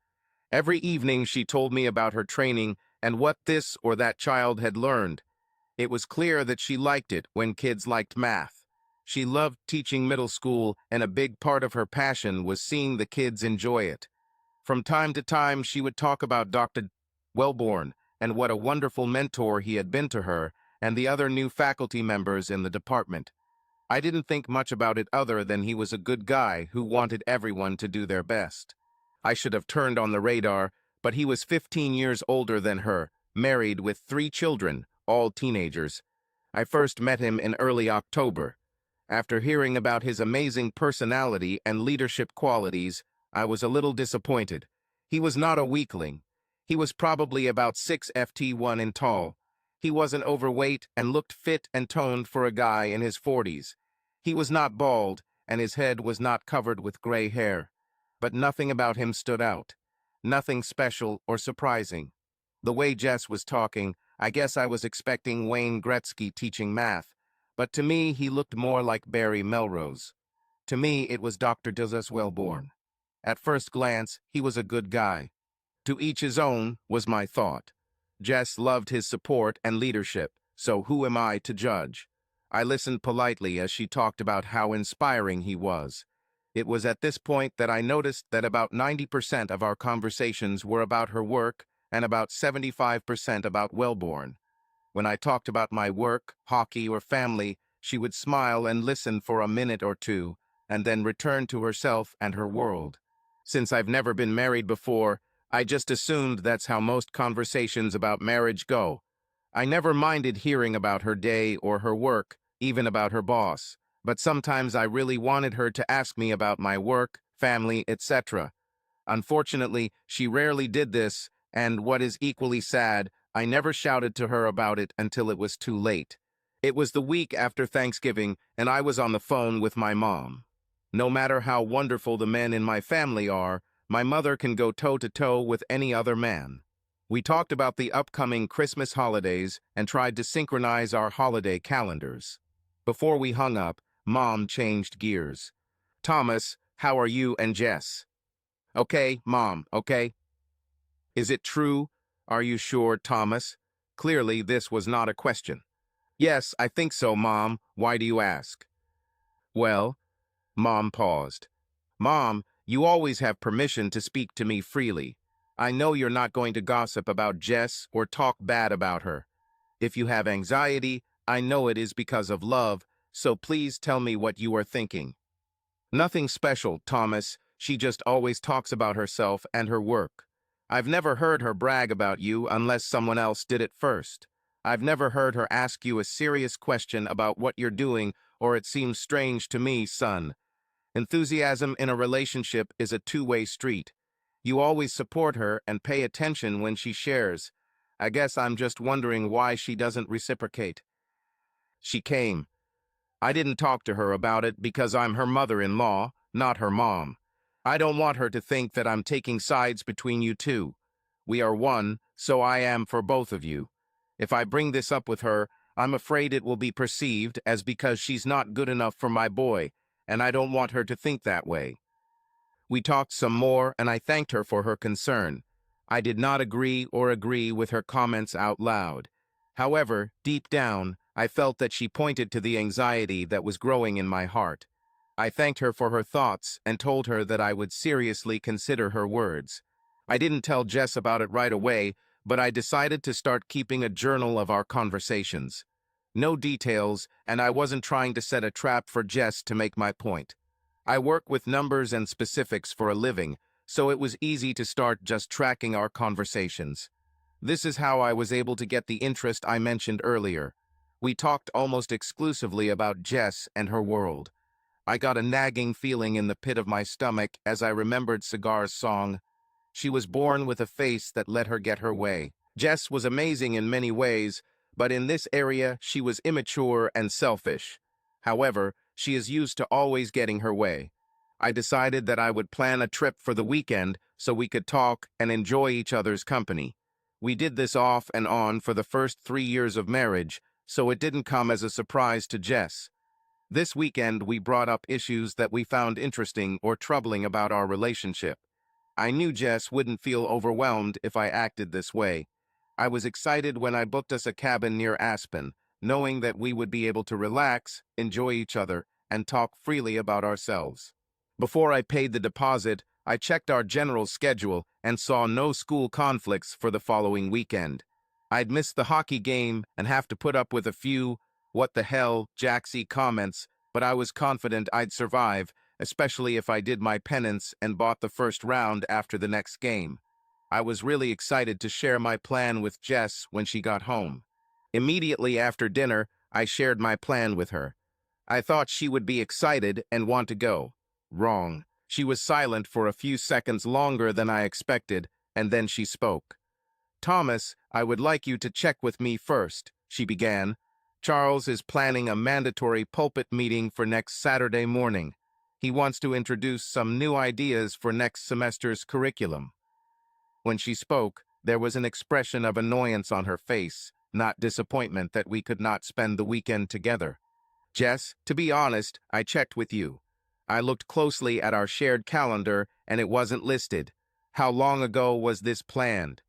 Every evening she told me about her training and what this or that child had learned. It was clear that she liked it when kids liked math. She loved teaching middle school, and a big part of her passion was seeing the kids enjoy it. From time to time, she would talk about Dr. Wellborn and what a wonderful mentor he had been to her and the other new faculty members in the department. I didn't think much about it other than he was a good guy who wanted everyone to do their best. I should have turned on the radar, but he was 15 years older than her, married with 3 children, all teenagers. I first met him in early October. After hearing about his amazing personality and leadership qualities, I was a little disappointed. He was not a weakling. He was probably about 6'1" in tall. He wasn't overweight and looked fit and toned for a guy in his 40s. He was not bald, and his head was not covered with gray hair. But nothing about him stood out. Nothing special or surprising. The way Jess was talking, I guess I was expecting Wayne Gretzky teaching math. But to me, he looked more like Barry Melrose. To me, it was Dr. Dillis Wellborn. At first glance, he was a good guy. To each his own, was my thought. Jess loved his support and leadership, so who am I to judge? I listened politely as she talked about how inspiring he was. It was at this point that I noticed that about 90% of our conversations were about her work and about 75% about Wellborn. When I talked about my work, hockey, or family, she would smile and listen for a minute or two, and then return to herself and her world. Since I've never been married before, I just assumed that's how most conversations about marriage go. I never minded hearing about her day or her work, even about her boss, but sometimes I really wanted her to ask me about my work, family, etc. Unfortunately, she rarely did this, and what is equally sad, I never shouted to her about it until it was too late. It was the week after Thanksgiving, and I was on the phone with my mom. No matter how wonderful the men in my family are, my mother can go toe-to-toe with any other man. We talked about the upcoming Christmas holidays and tried to synchronize our holiday calendars. Before we hung up, Mom changed gears. "Thomas, how are you and Jess?" "Okay, Mom, okay." "Is it true? Are you sure, Thomas?" Clearly, this was not a question. "Yes, I think so, Mom. Why do you ask?" "Well," Mom paused. "Mom, you always have permission to speak to me freely. I know you're not going to gossip about Jess or talk bad about her. If you have anxiety, I know it is because of love, so please tell me what you are thinking." "Nothing special, Thomas. She just always talks about herself and her work. I've never heard her brag about you unless someone else did it first. I've never heard her ask you a serious question about what you're doing, or it seems strange to me, son. Enthusiasm in a relationship is a two-way street. You always support her and pay attention when she shares. I guess I'm just wondering why she doesn't reciprocate." "She came. I didn't talk to her about it because I'm her mother-in-law, not her mom. I don't want her to think that I'm taking sides between you two. We are one, so I am for both of you. If I bring this up with her, I'm afraid it will be perceived as because she's not good enough for my boy, and I don't want her to think that way." We talked some more, and I thanked her for her concern. I did not agree with her comments out loud. However, deep down, I felt that she pointed to the anxiety that was growing in my heart. I thanked her for her thoughts and told her that I would seriously consider her words. I didn't tell Jess about it right away, but I decided to start keeping a journal of our conversations. No details, and I wasn't trying to set a trap for Jess to make my point. I work with numbers and specifics for a living, so it was easy to start just tracking our conversations. This is how I was able to get the interest I mentioned earlier. We talked almost exclusively about Jess and her world. I got a nagging feeling in the pit of my stomach as I remembered Cigar's song. She was born with a face that let her get her way. Jess was amazing in many ways, but in this area she was immature and selfish. However, she is used to always getting her way. I decided that I would plan a trip for the weekend so we could talk and enjoy each other's company. We did this off and on for the first 3 years of marriage, so it didn't come as a surprise to Jess. This weekend we brought up issues that we found interesting or troubling about our relationship. I knew Jess wouldn't feel overwhelmed if I acted this way. I was excited when I booked us a cabin near Aspen, knowing that we would be able to relax, enjoy each other, and talk freely about ourselves. Before I paid the deposit, I checked our general schedule and saw no school conflicts for the following weekend. I'd missed the hockey game and have to put up with a few "what the hell" Jaxie comments, but I was confident I'd survive, especially if I did my penance and bought the first round after the next game. I was really excited to share my plan with Jess when she got home. Immediately after dinner, I shared my plan with her. I thought she would be excited and want to go. Wrong. She was silent for a few seconds longer than I expected, and then she spoke. "Thomas, I would like you to check with me first," she began. "Charles is planning a mandatory pulpit meeting for next Saturday morning. He wants to introduce some new ideas for next semester's curriculum." When she spoke, there was an expression of annoyance on her face, not disappointment that we could not spend the weekend together. "Jess, to be honest, I checked with you. I looked closely at our shared calendar, and it wasn't listed. How long ago was this planned?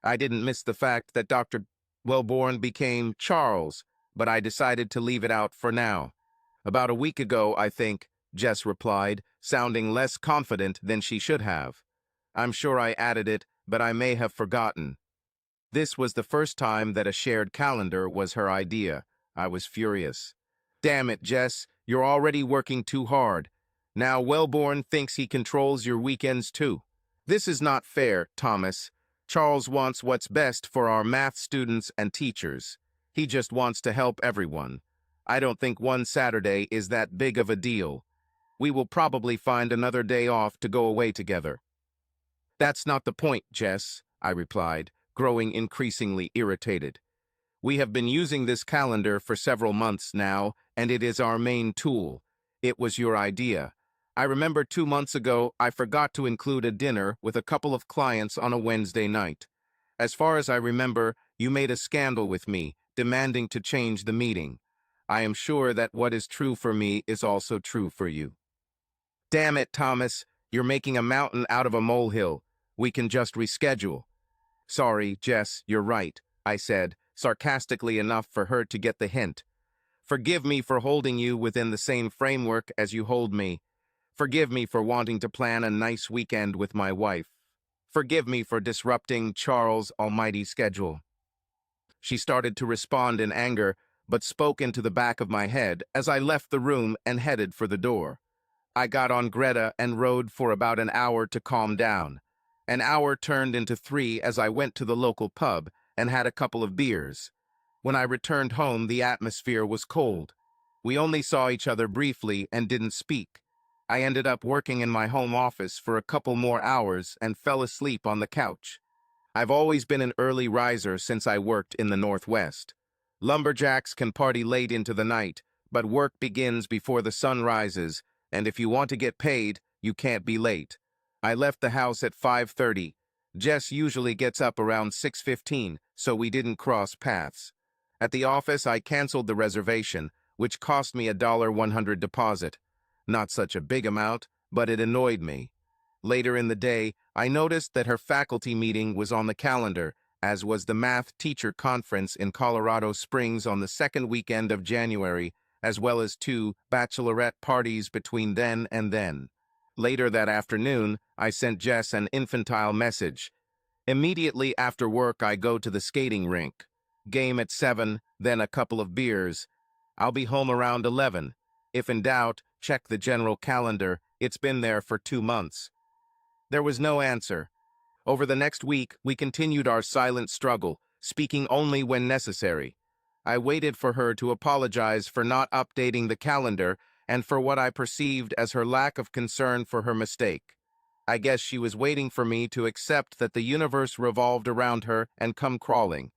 I didn't miss the fact that Dr. Wellborn became Charles, but I decided to leave it out for now. About a week ago, I think," Jess replied, sounding less confident than she should have. "I'm sure I added it, but I may have forgotten." This was the first time that a shared calendar was her idea. I was furious. "Damn it, Jess, you're already working too hard. Now Wellborn thinks he controls your weekends too. This is not fair, Thomas. Charles wants what's best for our math students and teachers. He just wants to help everyone. I don't think one Saturday is that big of a deal. We will probably find another day off to go away together." "That's not the point, Jess," I replied, growing increasingly irritated. "We have been using this calendar for several months now, and it is our main tool. It was your idea. I remember 2 months ago I forgot to include a dinner with a couple of clients on a Wednesday night. As far as I remember, you made a scandal with me, demanding to change the meeting. I am sure that what is true for me is also true for you." "Damn it, Thomas, you're making a mountain out of a molehill. We can just reschedule." "Sorry, Jess, you're right," I said, sarcastically enough for her to get the hint. "Forgive me for holding you within the same framework as you hold me. Forgive me for wanting to plan a nice weekend with my wife. Forgive me for disrupting Charles' almighty schedule." She started to respond in anger, but spoke into the back of my head as I left the room and headed for the door. I got on Greta and rode for about an hour to calm down. An hour turned into 3 as I went to the local pub and had a couple of beers. When I returned home, the atmosphere was cold. We only saw each other briefly and didn't speak. I ended up working in my home office for a couple more hours and fell asleep on the couch. I've always been an early riser since I worked in the Northwest. Lumberjacks can party late into the night, but work begins before the sun rises, and if you want to get paid, you can't be late. I left the house at 5:30. Jess usually gets up around 6:15, so we didn't cross paths. At the office, I canceled the reservation, which cost me a $100 deposit. Not such a big amount, but it annoyed me. Later in the day, I noticed that her faculty meeting was on the calendar, as was the math teacher conference in Colorado Springs on the second weekend of January, as well as 2 bachelorette parties between then and then. Later that afternoon, I sent Jess an infantile message. Immediately after work, I go to the skating rink. Game at 7, then a couple of beers. I'll be home around 11. If in doubt, check the general calendar. It's been there for 2 months. There was no answer. Over the next week, we continued our silent struggle, speaking only when necessary. I waited for her to apologize for not updating the calendar and for what I perceived as her lack of concern for her mistake. I guess she was waiting for me to accept that the universe revolved around her and come crawling.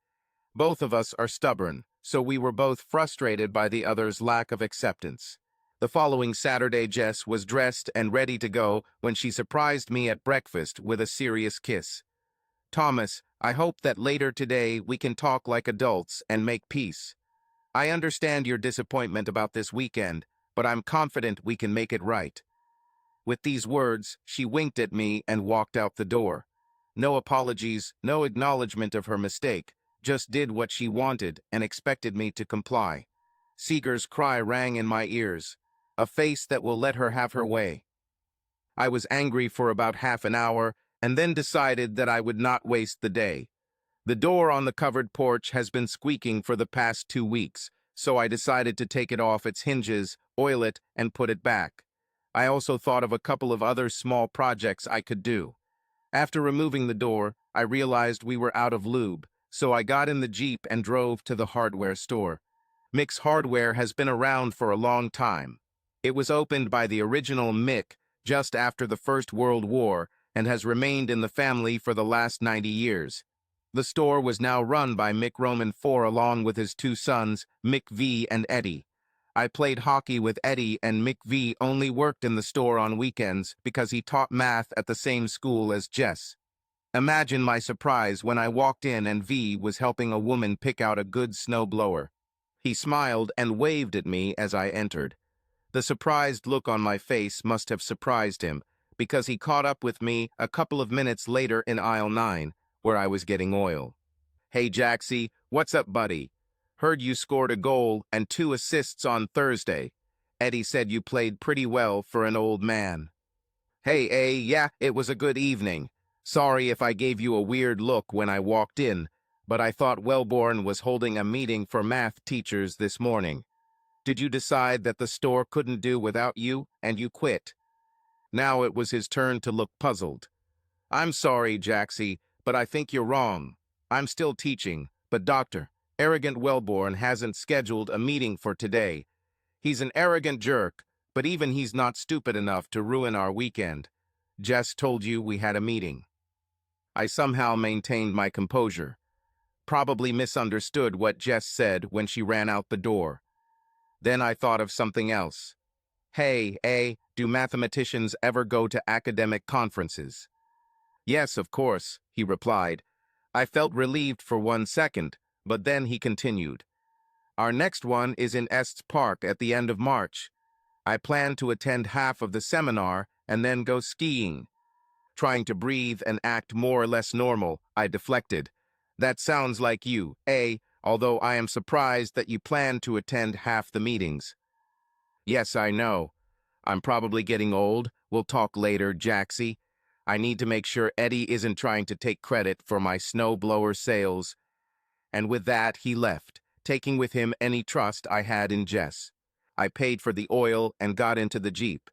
Both of us are stubborn, so we were both frustrated by the other's lack of acceptance. The following Saturday, Jess was dressed and ready to go when she surprised me at breakfast with a serious kiss. "Thomas, I hope that later today we can talk like adults and make peace. I understand your disappointment about this weekend, but I'm confident we can make it right." With these words, she winked at me and walked out the door. No apologies, no acknowledgement of her mistake, just did what she wanted and expected me to comply. Seeger's cry rang in my ears. A face that will let her have her way. I was angry for about half an hour and then decided that I would not waste the day. The door on the covered porch has been squeaking for the past 2 weeks, so I decided to take it off its hinges, oil it, and put it back. I also thought of a couple of other small projects I could do. After removing the door, I realized we were out of lube, so I got in the Jeep and drove to the hardware store. Mick's Hardware has been around for a long time. It was opened by the original Mick just after the First World War and has remained in the family for the last 90 years. The store was now run by Mick Roman IV along with his two sons, Mick V and Eddie. I played hockey with Eddie, and Mick V only worked in the store on weekends because he taught math at the same school as Jess. Imagine my surprise when I walked in and V was helping a woman pick out a good snowblower. He smiled and waved at me as I entered. The surprised look on my face must have surprised him, because he caught up with me a couple of minutes later in aisle 9, where I was getting oil. "Hey Jaxie, what's up, buddy? Heard you scored a goal and 2 assists on Thursday. Eddie said you played pretty well for an old man." "Hey, yeah, it was a good evening. Sorry if I gave you a weird look when I walked in, but I thought Wellborn was holding a meeting for math teachers this morning. Did you decide that the store couldn't do without you and you quit?" Now it was his turn to look puzzled. "I'm sorry, Jaxie, but I think you're wrong. I'm still teaching, but Dr. Arrogant Wellborn hasn't scheduled a meeting for today. He's an arrogant jerk, but even he's not stupid enough to ruin our weekend. Jess told you we had a meeting." I somehow maintained my composure. Probably misunderstood what Jess said when she ran out the door. Then I thought of something else. "Hey, do mathematicians ever go to academic conferences?" "Yes, of course," he replied. I felt relieved for 1 second, but then he continued. "Our next one is in Estes Park at the end of March. I plan to attend half of the seminar and then go skiing." Trying to breathe and act more or less normal, I deflected. "That sounds like you, although I am surprised that you plan to attend half the meetings." "Yes, I know. I'm probably getting old. We'll talk later, Jaxie. I need to make sure Eddie isn't trying to take credit for my snowblower sales." And with that, he left, taking with him any trust I had in Jess. I paid for the oil and got into the Jeep.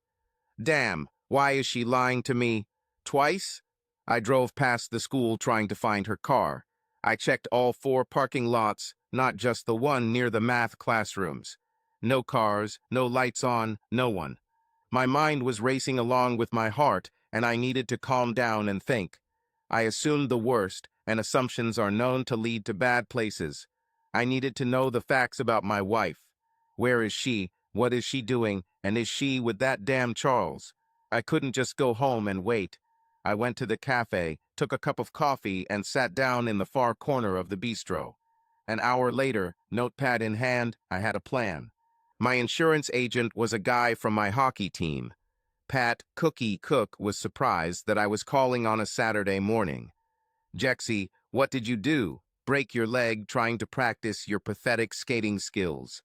Damn, why is she lying to me? Twice? I drove past the school trying to find her car. I checked all 4 parking lots, not just the one near the math classrooms. No cars, no lights on, no one. My mind was racing along with my heart, and I needed to calm down and think. I assumed the worst, and assumptions are known to lead to bad places. I needed to know the facts about my wife. Where is she? What is she doing? And is she with that damn Charles? I couldn't just go home and wait. I went to the cafe, took a cup of coffee, and sat down in the far corner of the bistro. An hour later, notepad in hand, I had a plan. My insurance agent was a guy from my hockey team. Pat Cookie Cook was surprised that I was calling on a Saturday morning. "Jexie, what did you do? Break your leg trying to practice your pathetic skating skills?"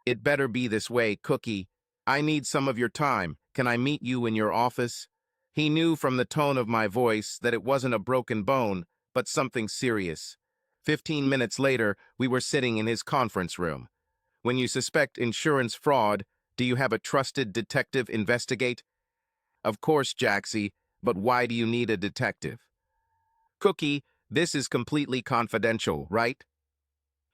"It better be this way, Cookie. I need some of your time. Can I meet you in your office?" He knew from the tone of my voice that it wasn't a broken bone, but something serious. 15 minutes later, we were sitting in his conference room. "When you suspect insurance fraud, do you have a trusted detective investigate?" "Of course, Jaxie, but why do you need a detective?" "Cookie, this is completely confidential, right?"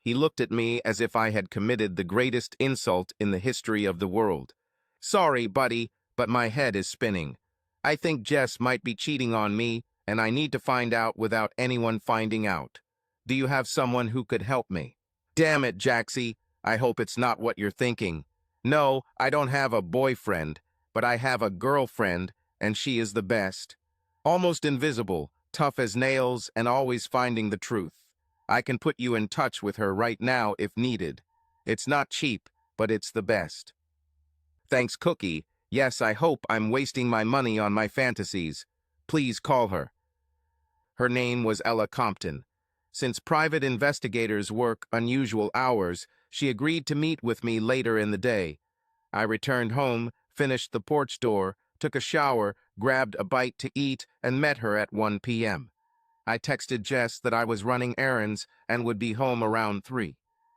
He looked at me as if I had committed the greatest insult in the history of the world. "Sorry, buddy, but my head is spinning. I think Jess might be cheating on me, and I need to find out without anyone finding out. Do you have someone who could help me?" "Damn it, Jaxie. I hope it's not what you're thinking. No, I don't have a boyfriend, but I have a girlfriend, and she is the best. Almost invisible, tough as nails, and always finding the truth. I can put you in touch with her right now if needed. It's not cheap, but it's the best." "Thanks, Cookie. Yes, I hope I'm wasting my money on my fantasies. Please call her." Her name was Ella Compton. Since private investigators work unusual hours, she agreed to meet with me later in the day. I returned home, finished the porch door, took a shower, grabbed a bite to eat, and met her at 1 p.m. I texted Jess that I was running errands and would be home around 3.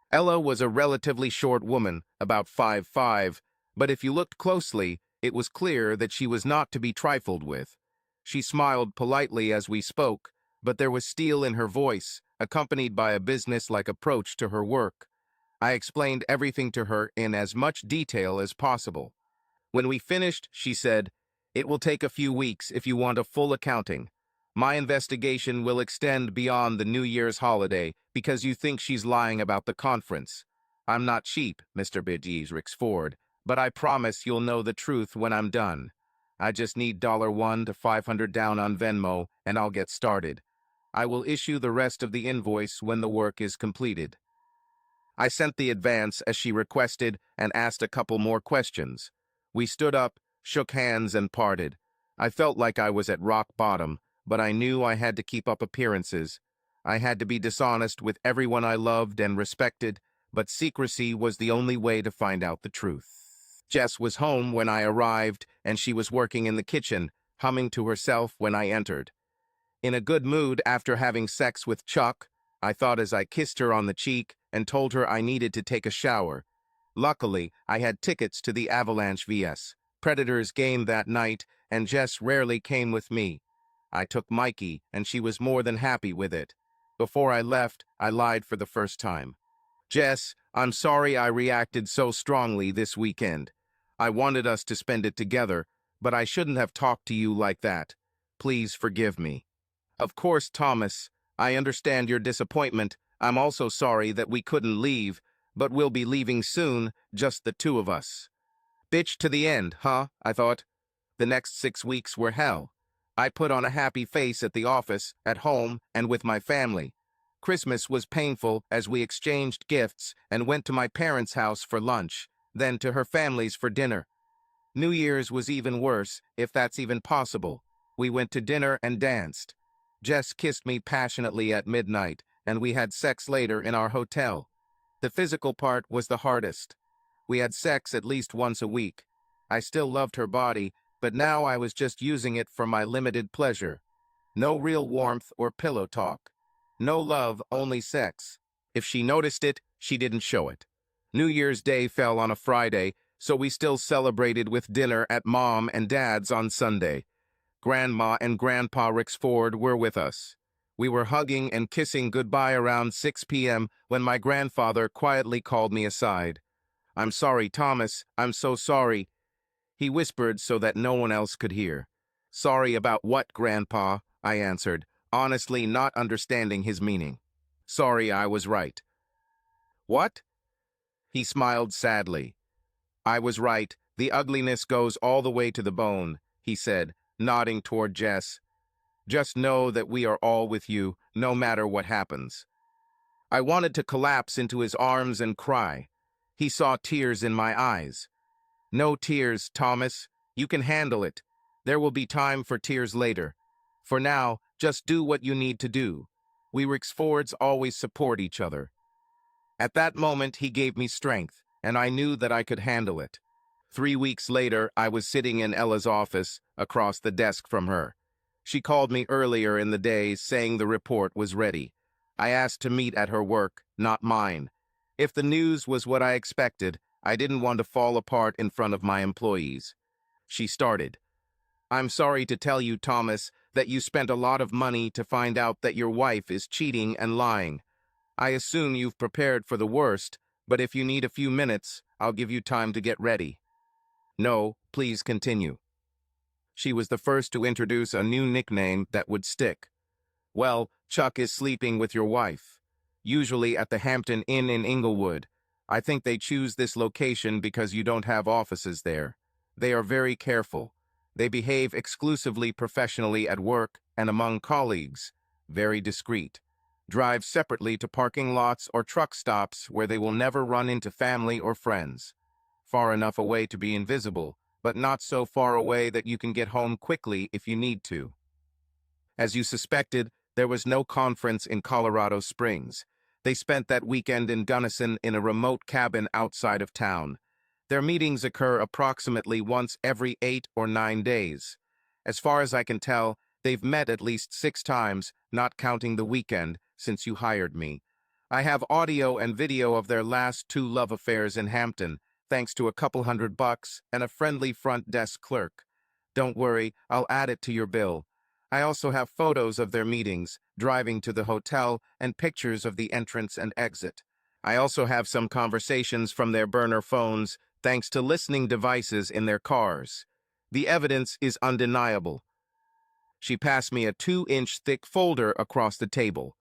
Ella was a relatively short woman, about 5'5", but if you looked closely, it was clear that she was not to be trifled with. She smiled politely as we spoke, but there was steel in her voice, accompanied by a business-like approach to her work. I explained everything to her in as much detail as possible. When we finished, she said, "It will take a few weeks if you want a full accounting. My investigation will extend beyond the New Year's holiday because you think she's lying about the conference. I'm not cheap, Mr. Bidges Rixford, but I promise you'll know the truth when I'm done. I just need $1 to $500 down on Venmo, and I'll get started. I will issue the rest of the invoice when the work is completed." I sent the advance as she requested and asked a couple more questions. We stood up, shook hands, and parted. I felt like I was at rock bottom, but I knew I had to keep up appearances. I had to be dishonest with everyone I loved and respected, but secrecy was the only way to find out the truth. Jess was home when I arrived, and she was working in the kitchen, humming to herself when I entered. In a good mood after having sex with Chuck, I thought as I kissed her on the cheek and told her I needed to take a shower. Luckily, I had tickets to the Avalanche vs. Predators game that night, and Jess rarely came with me. I took Mikey, and she was more than happy with it. Before I left, I lied for the first time. "Jess, I'm sorry I reacted so strongly this weekend. I wanted us to spend it together, but I shouldn't have talked to you like that. Please forgive me." "Of course, Thomas. I understand your disappointment. I'm also sorry that we couldn't leave, but we'll be leaving soon, just the two of us." Bitch to the end, huh? I thought. The next 6 weeks were hell. I put on a happy face at the office, at home, and with my family. Christmas was painful as we exchanged gifts and went to my parents' house for lunch, then to her family's for dinner. New Year's was even worse, if that's even possible. We went to dinner and danced. Jess kissed me passionately at midnight, and we had sex later in our hotel. The physical part was the hardest. We had sex at least once a week. I still loved her body, but now I was just using it for my limited pleasure. No real warmth or pillow talk. No love, only sex. If she noticed it, she didn't show it. New Year's Day fell on a Friday, so we still celebrated with dinner at Mom and Dad's on Sunday. Grandma and Grandpa Rixford were with us. We were hugging and kissing goodbye around 6 p.m. when my grandfather quietly called me aside. "I'm sorry, Thomas. I'm so sorry," he whispered so that no one else could hear. "Sorry about what, Grandpa?" I answered, honestly not understanding his meaning. "Sorry, I was right." "What?" He smiled sadly. "I was right. The ugliness goes all the way to the bone," he said, nodding toward Jess. "Just know that we are all with you, no matter what happens." I wanted to collapse into his arms and cry. He saw tears in my eyes. "No tears, Thomas. You can handle it. There will be time for tears later. For now, just do what you need to do. We Rixfords always support each other." At that moment, he gave me strength, and I knew that I could handle it. 3 weeks later, I was sitting in Ella's office, across the desk from her. She called me earlier in the day, saying the report was ready. I asked to meet at her work, not mine. If the news was what I expected, I didn't want to fall apart in front of my employees. She started. "I'm sorry to tell you, Thomas, that you spent a lot of money to find out that your wife is cheating and lying. I assume you've prepared for the worst, but if you need a few minutes, I'll give you time to get ready." "No, please continue." She was the first to introduce a new nickname that would stick. "Well, Chuck is sleeping with your wife. Usually at the Hampton Inn in Inglewood. I think they choose this location because you don't have offices there. They are very careful. They behave exclusively professionally at work and among colleagues. Very discreet. Drive separately to parking lots or truck stops where they will never run into family or friends. Far enough away to be invisible, but not so far away that you can get home quickly if you need to." As you suspected, there was no conference in Colorado Springs. They spent that weekend in Gunnison in a remote cabin outside of town. Their meetings occur approximately once every 8 or 9 days. As far as I can tell, they've met at least 6 times, not counting the weekend, since you hired me. I have audio and video of their last 2 love affairs in Hampton, thanks to a couple $100 and a friendly front desk clerk. Don't worry, I'll add it to your bill. I also have photos of their meetings, driving to the hotel, and pictures of the entrance and exit. I also have some conversations from their burner phones thanks to listening devices in their cars. The evidence is undeniable. She passed me a 2-inch thick folder across the table.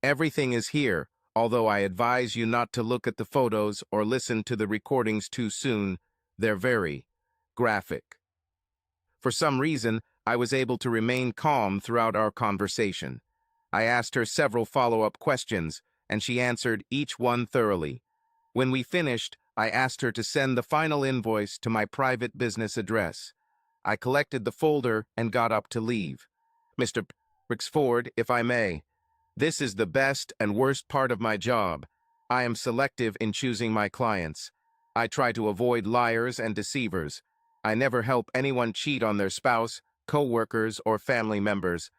Everything is here, although I advise you not to look at the photos or listen to the recordings too soon. They're very graphic. For some reason, I was able to remain calm throughout our conversation. I asked her several follow-up questions, and she answered each one thoroughly. When we finished, I asked her to send the final invoice to my private business address. I collected the folder and got up to leave. Mr. Rixford, if I may, this is the best and worst part of my job. I am selective in choosing my clients. I try to avoid liars and deceivers. I never help anyone cheat on their spouse, co-workers, or family members.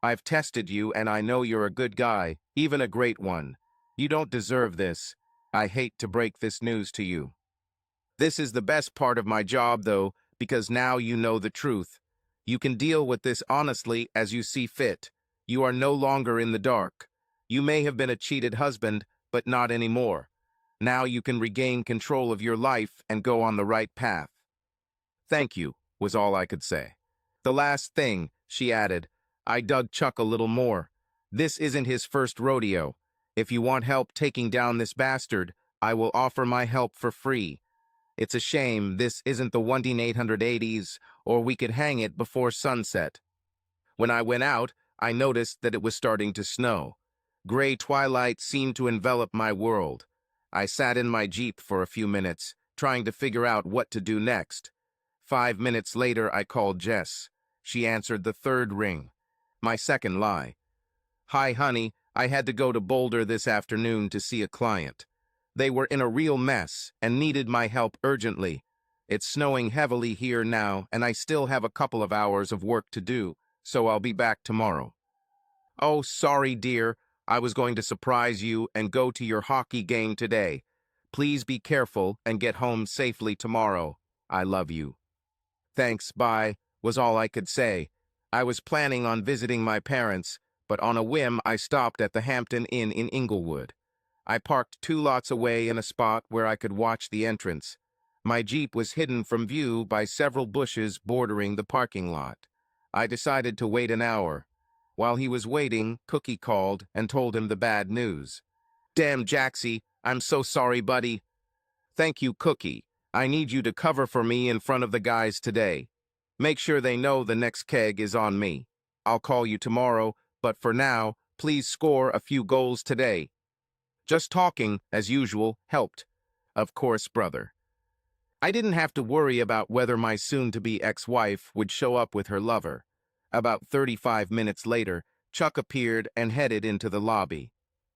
I've tested you and I know you're a good guy, even a great one. You don't deserve this. I hate to break this news to you. This is the best part of my job, though, because now you know the truth. You can deal with this honestly as you see fit. You are no longer in the dark. You may have been a cheated husband, but not anymore. Now you can regain control of your life and go on the right path. Thank you, was all I could say. The last thing, she added, I dug Chuck a little more. This isn't his first rodeo. If you want help taking down this bastard, I will offer my help for free. It's a shame this isn't the 1-880s, or we could hang it before sunset. When I went out, I noticed that it was starting to snow. Gray twilight seemed to envelop my world. I sat in my Jeep for a few minutes, trying to figure out what to do next. 5 minutes later, I called Jess. She answered the third ring. My second lie. Hi, honey, I had to go to Boulder this afternoon to see a client. They were in a real mess and needed my help urgently. It's snowing heavily here now, and I still have a couple of hours of work to do, so I'll be back tomorrow. Oh, sorry, dear. I was going to surprise you and go to your hockey game today. Please be careful and get home safely tomorrow. I love you. Thanks, bye, was all I could say. I was planning on visiting my parents, but on a whim I stopped at the Hampton Inn in Inglewood. I parked 2 lots away in a spot where I could watch the entrance. My Jeep was hidden from view by several bushes bordering the parking lot. I decided to wait an hour. While he was waiting, Cookie called and told him the bad news. Damn, Jaxie, I'm so sorry, buddy. Thank you, Cookie. I need you to cover for me in front of the guys today. Make sure they know the next keg is on me. I'll call you tomorrow, but for now, please score a few goals today. Just talking, as usual, helped. Of course, brother. I didn't have to worry about whether my soon-to-be ex-wife would show up with her lover. About 35 minutes later, Chuck appeared and headed into the lobby.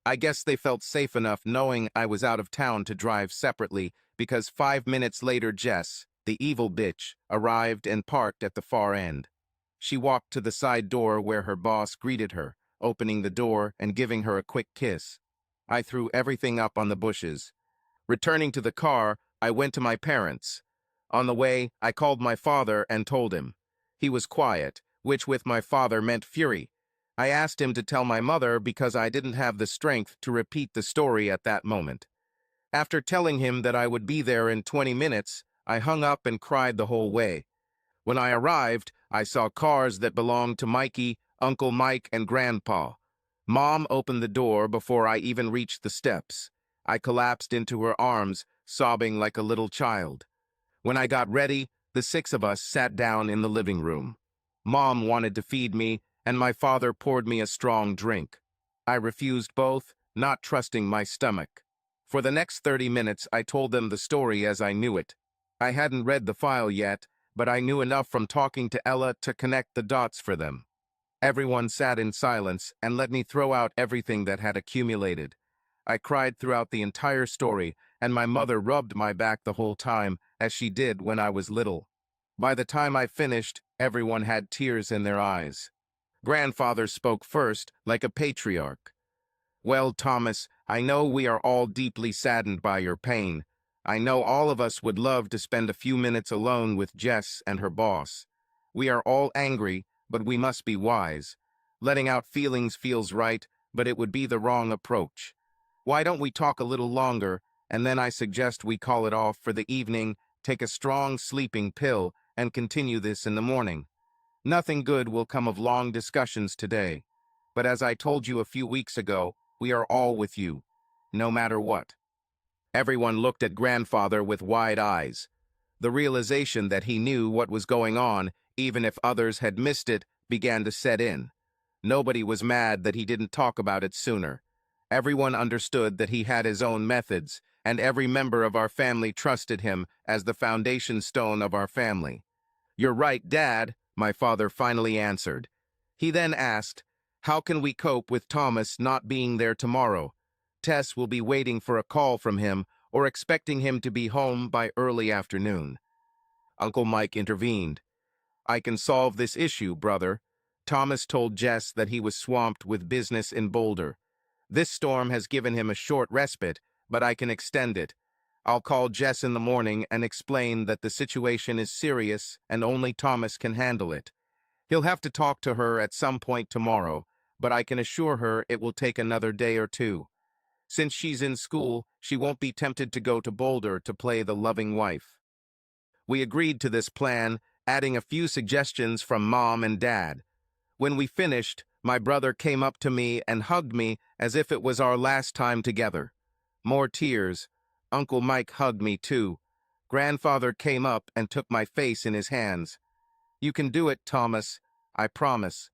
I guess they felt safe enough knowing I was out of town to drive separately, because 5 minutes later Jess, the evil bitch, arrived and parked at the far end. She walked to the side door where her boss greeted her, opening the door and giving her a quick kiss. I threw everything up on the bushes. Returning to the car, I went to my parents. On the way, I called my father and told him. He was quiet, which with my father meant fury. I asked him to tell my mother because I didn't have the strength to repeat the story at that moment. After telling him that I would be there in 20 minutes, I hung up and cried the whole way. When I arrived, I saw cars that belonged to Mikey, Uncle Mike, and Grandpa. Mom opened the door before I even reached the steps. I collapsed into her arms, sobbing like a little child. When I got ready, the 6 of us sat down in the living room. Mom wanted to feed me, and my father poured me a strong drink. I refused both, not trusting my stomach. For the next 30 minutes, I told them the story as I knew it. I hadn't read the file yet, but I knew enough from talking to Ella to connect the dots for them. Everyone sat in silence and let me throw out everything that had accumulated. I cried throughout the entire story, and my mother rubbed my back the whole time, as she did when I was little. By the time I finished, everyone had tears in their eyes. Grandfather spoke first, like a patriarch. Well, Thomas, I know we are all deeply saddened by your pain. I know all of us would love to spend a few minutes alone with Jess and her boss. We are all angry, but we must be wise. Letting out feelings feels right, but it would be the wrong approach. Why don't we talk a little longer, and then I suggest we call it off for the evening, take a strong sleeping pill, and continue this in the morning. Nothing good will come of long discussions today. But as I told you a few weeks ago, we are all with you, no matter what. Everyone looked at grandfather with wide eyes. The realization that he knew what was going on, even if others had missed it, began to set in. Nobody was mad that he didn't talk about it sooner. Everyone understood that he had his own methods, and every member of our family trusted him as the foundation stone of our family. "You're right, Dad," my father finally answered. He then asked, "How can we cope with Thomas not being there tomorrow? Tess will be waiting for a call from him or expecting him to be home by early afternoon." Uncle Mike intervened. "I can solve this issue, brother." Thomas told Jess that he was swamped with business in Boulder. "This storm has given him a short respite, but I can extend it. I'll call Jess in the morning and explain that the situation is serious and only Thomas can handle it. He'll have to talk to her at some point tomorrow, but I can assure her it will take another day or two. Since she's in school, she won't be tempted to go to Boulder to play the loving wife." We agreed to this plan, adding a few suggestions from Mom and Dad. When we finished, my brother came up to me and hugged me as if it was our last time together. More tears. Uncle Mike hugged me too. Grandfather came up and took my face in his hands. "You can do it, Thomas. I promise."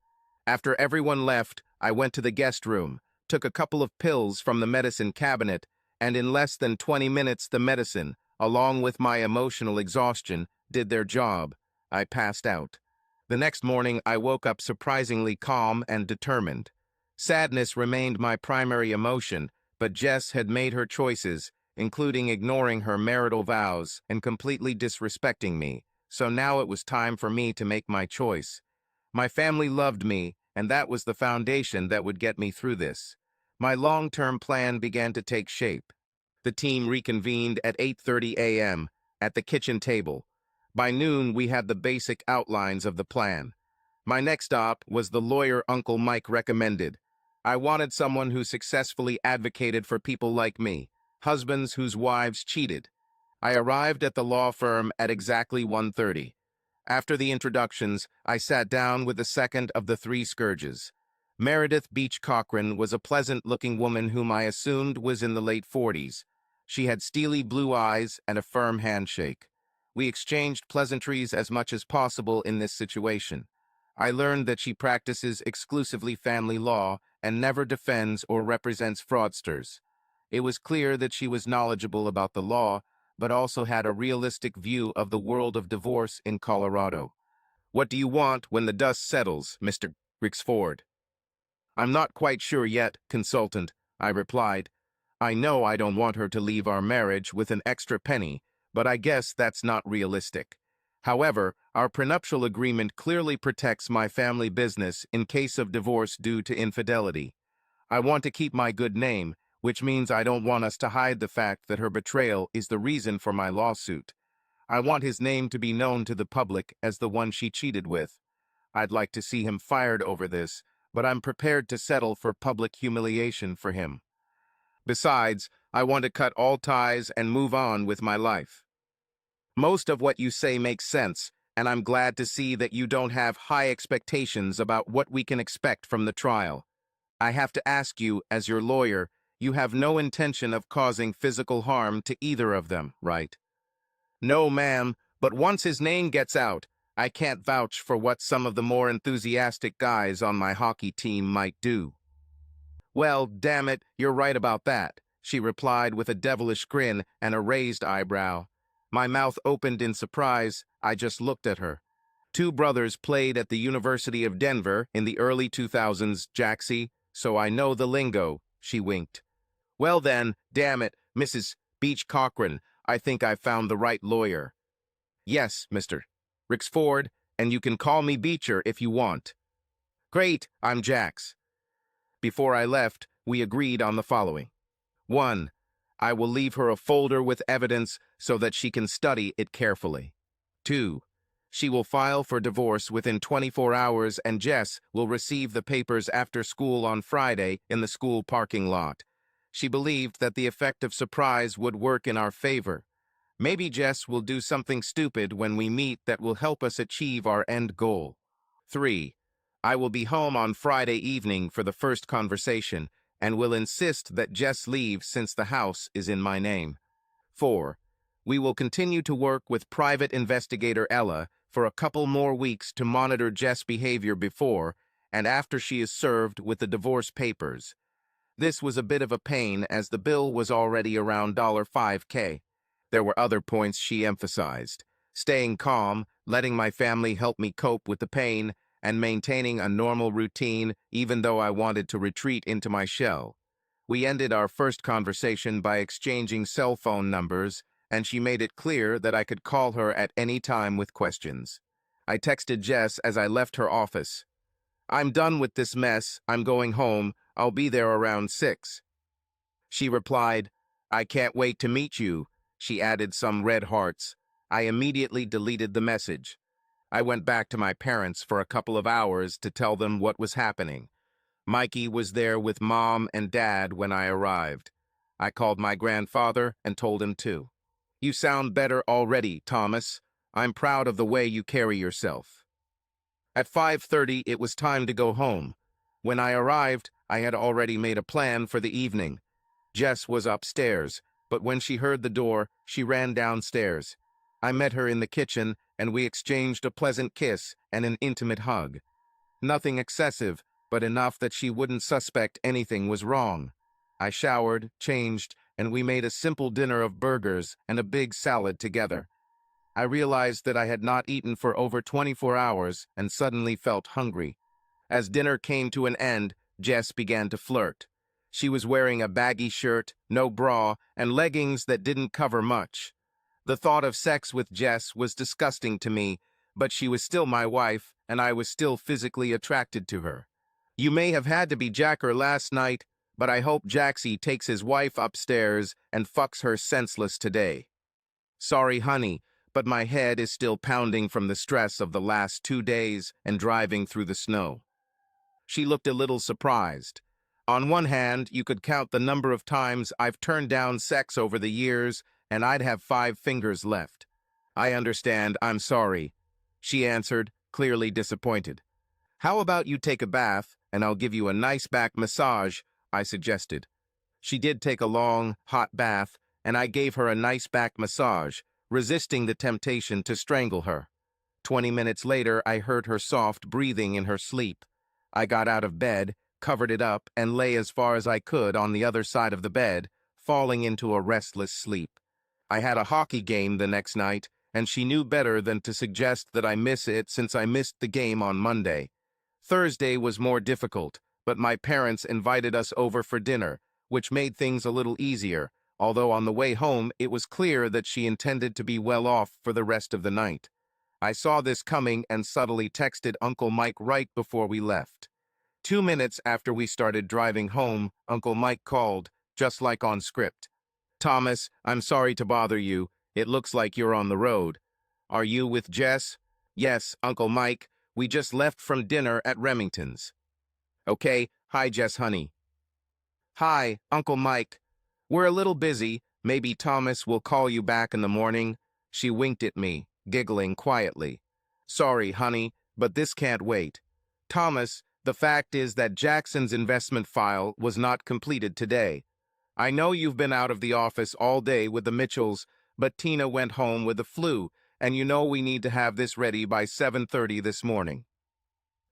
After everyone left, I went to the guest room, took a couple of pills from the medicine cabinet, and in less than 20 minutes the medicine, along with my emotional exhaustion, did their job. I passed out. The next morning I woke up surprisingly calm and determined. Sadness remained my primary emotion, but Jess had made her choices, including ignoring her marital vows and completely disrespecting me, so now it was time for me to make my choice. My family loved me, and that was the foundation that would get me through this. My long-term plan began to take shape. The team reconvened at 8:30 a.m. at the kitchen table. By noon, we had the basic outlines of the plan. My next stop was the lawyer Uncle Mike recommended. I wanted someone who successfully advocated for people like me, husbands whose wives cheated. I arrived at the law firm at exactly 1:30. After the introductions, I sat down with the second of the three scourges. Meredith Beach Cochran was a pleasant-looking woman whom I assumed was in the late 40s. She had steely blue eyes and a firm handshake. We exchanged pleasantries as much as possible in this situation. I learned that she practices exclusively family law and never defends or represents fraudsters. It was clear that she was knowledgeable about the law, but also had a realistic view of the world of divorce in Colorado. "What do you want when the dust settles, Mr. Rixford?" "I'm not quite sure yet, consultant," I replied. "I know I don't want her to leave our marriage with an extra penny, but I guess that's not realistic. However, our prenuptial agreement clearly protects my family business in case of divorce due to infidelity. I want to keep my good name, which means I don't want us to hide the fact that her betrayal is the reason for my lawsuit. I want his name to be known to the public as the one she cheated with. I'd like to see him fired over this, but I'm prepared to settle for public humiliation for him. Besides, I want to cut all ties and move on with my life." "Most of what you say makes sense, and I'm glad to see that you don't have high expectations about what we can expect from the trial. I have to ask you, as your lawyer, you have no intention of causing physical harm to either of them, right?" "No, ma'am, but once his name gets out, I can't vouch for what some of the more enthusiastic guys on my hockey team might do." "Well, damn it, you're right about that," she replied with a devilish grin and a raised eyebrow. My mouth opened in surprise. I just looked at her. "Two brothers played at the University of Denver in the early 2000s, Jaxie, so I know the lingo," she winked. "Well then, damn it, Mrs. Beach Cochran, I think I've found the right lawyer." "Yes, Mr. Rixford, and you can call me Beecher if you want." "Great, I'm Jax." Before I left, we agreed on the following. 1. I will leave her a folder with evidence so that she can study it carefully. 2. She will file for divorce within 24 hours and Jess will receive the papers after school on Friday in the school parking lot. She believed that the effect of surprise would work in our favor. Maybe Jess will do something stupid when we meet that will help us achieve our end goal. 3. I will be home on Friday evening for the first conversation and will insist that Jess leave since the house is in my name. 4. We will continue to work with private investigator Ella for a couple more weeks to monitor Jess' behavior before and after she is served with the divorce papers. This was a bit of a pain as the bill was already around $5K. There were other points she emphasized: staying calm, letting my family help me cope with the pain, and maintaining a normal routine even though I wanted to retreat into my shell. We ended our first conversation by exchanging cell phone numbers, and she made it clear that I could call her at any time with questions. I texted Jess as I left her office. "I'm done with this mess. I'm going home. I'll be there around 6. She replied, "I can't wait to meet you." She added some red hearts. I immediately deleted the message. I went back to my parents for a couple of hours to tell them what was happening. Mikey was there with Mom and Dad when I arrived. I called my grandfather and told him too. "You sound better already, Thomas. I'm proud of the way you carry yourself." At 5:30, it was time to go home. When I arrived, I had already made a plan for the evening. Jess was upstairs, but when she heard the door, she ran downstairs. I met her in the kitchen, and we exchanged a pleasant kiss and an intimate hug. Nothing excessive, but enough that she wouldn't suspect anything was wrong. I showered, changed, and we made a simple dinner of burgers and a big salad together. I realized that I had not eaten for over 24 hours and suddenly felt hungry. As dinner came to an end, Jess began to flirt. She was wearing a baggy shirt, no bra, and leggings that didn't cover much. The thought of sex with Jess was disgusting to me, but she was still my wife, and I was still physically attracted to her. "You may have had to be Jacker last night, but I hope Jaxie takes his wife upstairs and fucks her senseless today." "Sorry, honey, but my head is still pounding from the stress of the last 2 days and driving through the snow." She looked a little surprised. On one hand, you could count the number of times I've turned down sex over the years, and I'd have 5 fingers left. "I understand, I'm sorry," she answered, clearly disappointed. "How about you take a bath, and I'll give you a nice back massage," I suggested. She did take a long, hot bath, and I gave her a nice back massage, resisting the temptation to strangle her. 20 minutes later, I heard her soft breathing in her sleep. I got out of bed, covered it up, and lay as far as I could on the other side of the bed, falling into a restless sleep. I had a hockey game the next night, and she knew better than to suggest that I miss it since I missed the game on Monday. Thursday was more difficult, but my parents invited us over for dinner, which made things a little easier, although on the way home it was clear that she intended to be well off for the rest of the night. I saw this coming and subtly texted Uncle Mike right before we left. 2 minutes after we started driving home, Uncle Mike called, just like on script. "Thomas, I'm sorry to bother you. It looks like you're on the road. Are you with Jess?" "Yes, Uncle Mike. We just left from dinner at Remington's." "Okay, hi Jess honey." "Hi, Uncle Mike. We're a little busy. Maybe Thomas will call you back in the morning." She winked at me, giggling quietly. "Sorry, honey, but this can't wait. Thomas, the fact is that Jackson's investment file was not completed today. I know you've been out of the office all day with the Mitchells, but Tina went home with the flu, and you know we need to have this ready by 7:30 this morning."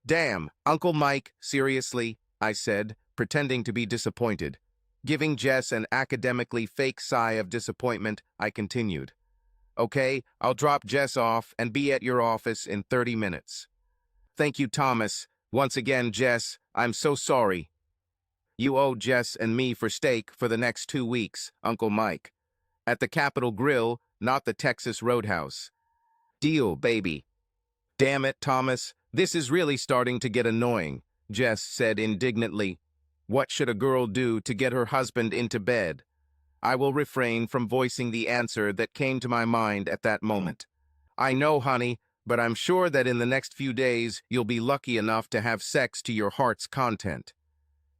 "Damn, Uncle Mike, seriously?" I said, pretending to be disappointed. Giving Jess an academically fake sigh of disappointment, I continued. "Okay, I'll drop Jess off and be at your office in 30 minutes. "Thank you, Thomas. Once again, Jess, I'm so sorry. You owe Jess and me for steak for the next 2 weeks, Uncle Mike. At the Capitol Grill, not the Texas Roadhouse. Deal, baby." "Damn it, Thomas, this is really starting to get annoying," Jess said indignantly. "What should a girl do to get her husband into bed?" I will refrain from voicing the answer that came to my mind at that moment. "I know, honey, but I'm sure that in the next few days you'll be lucky enough to have sex to your heart's content."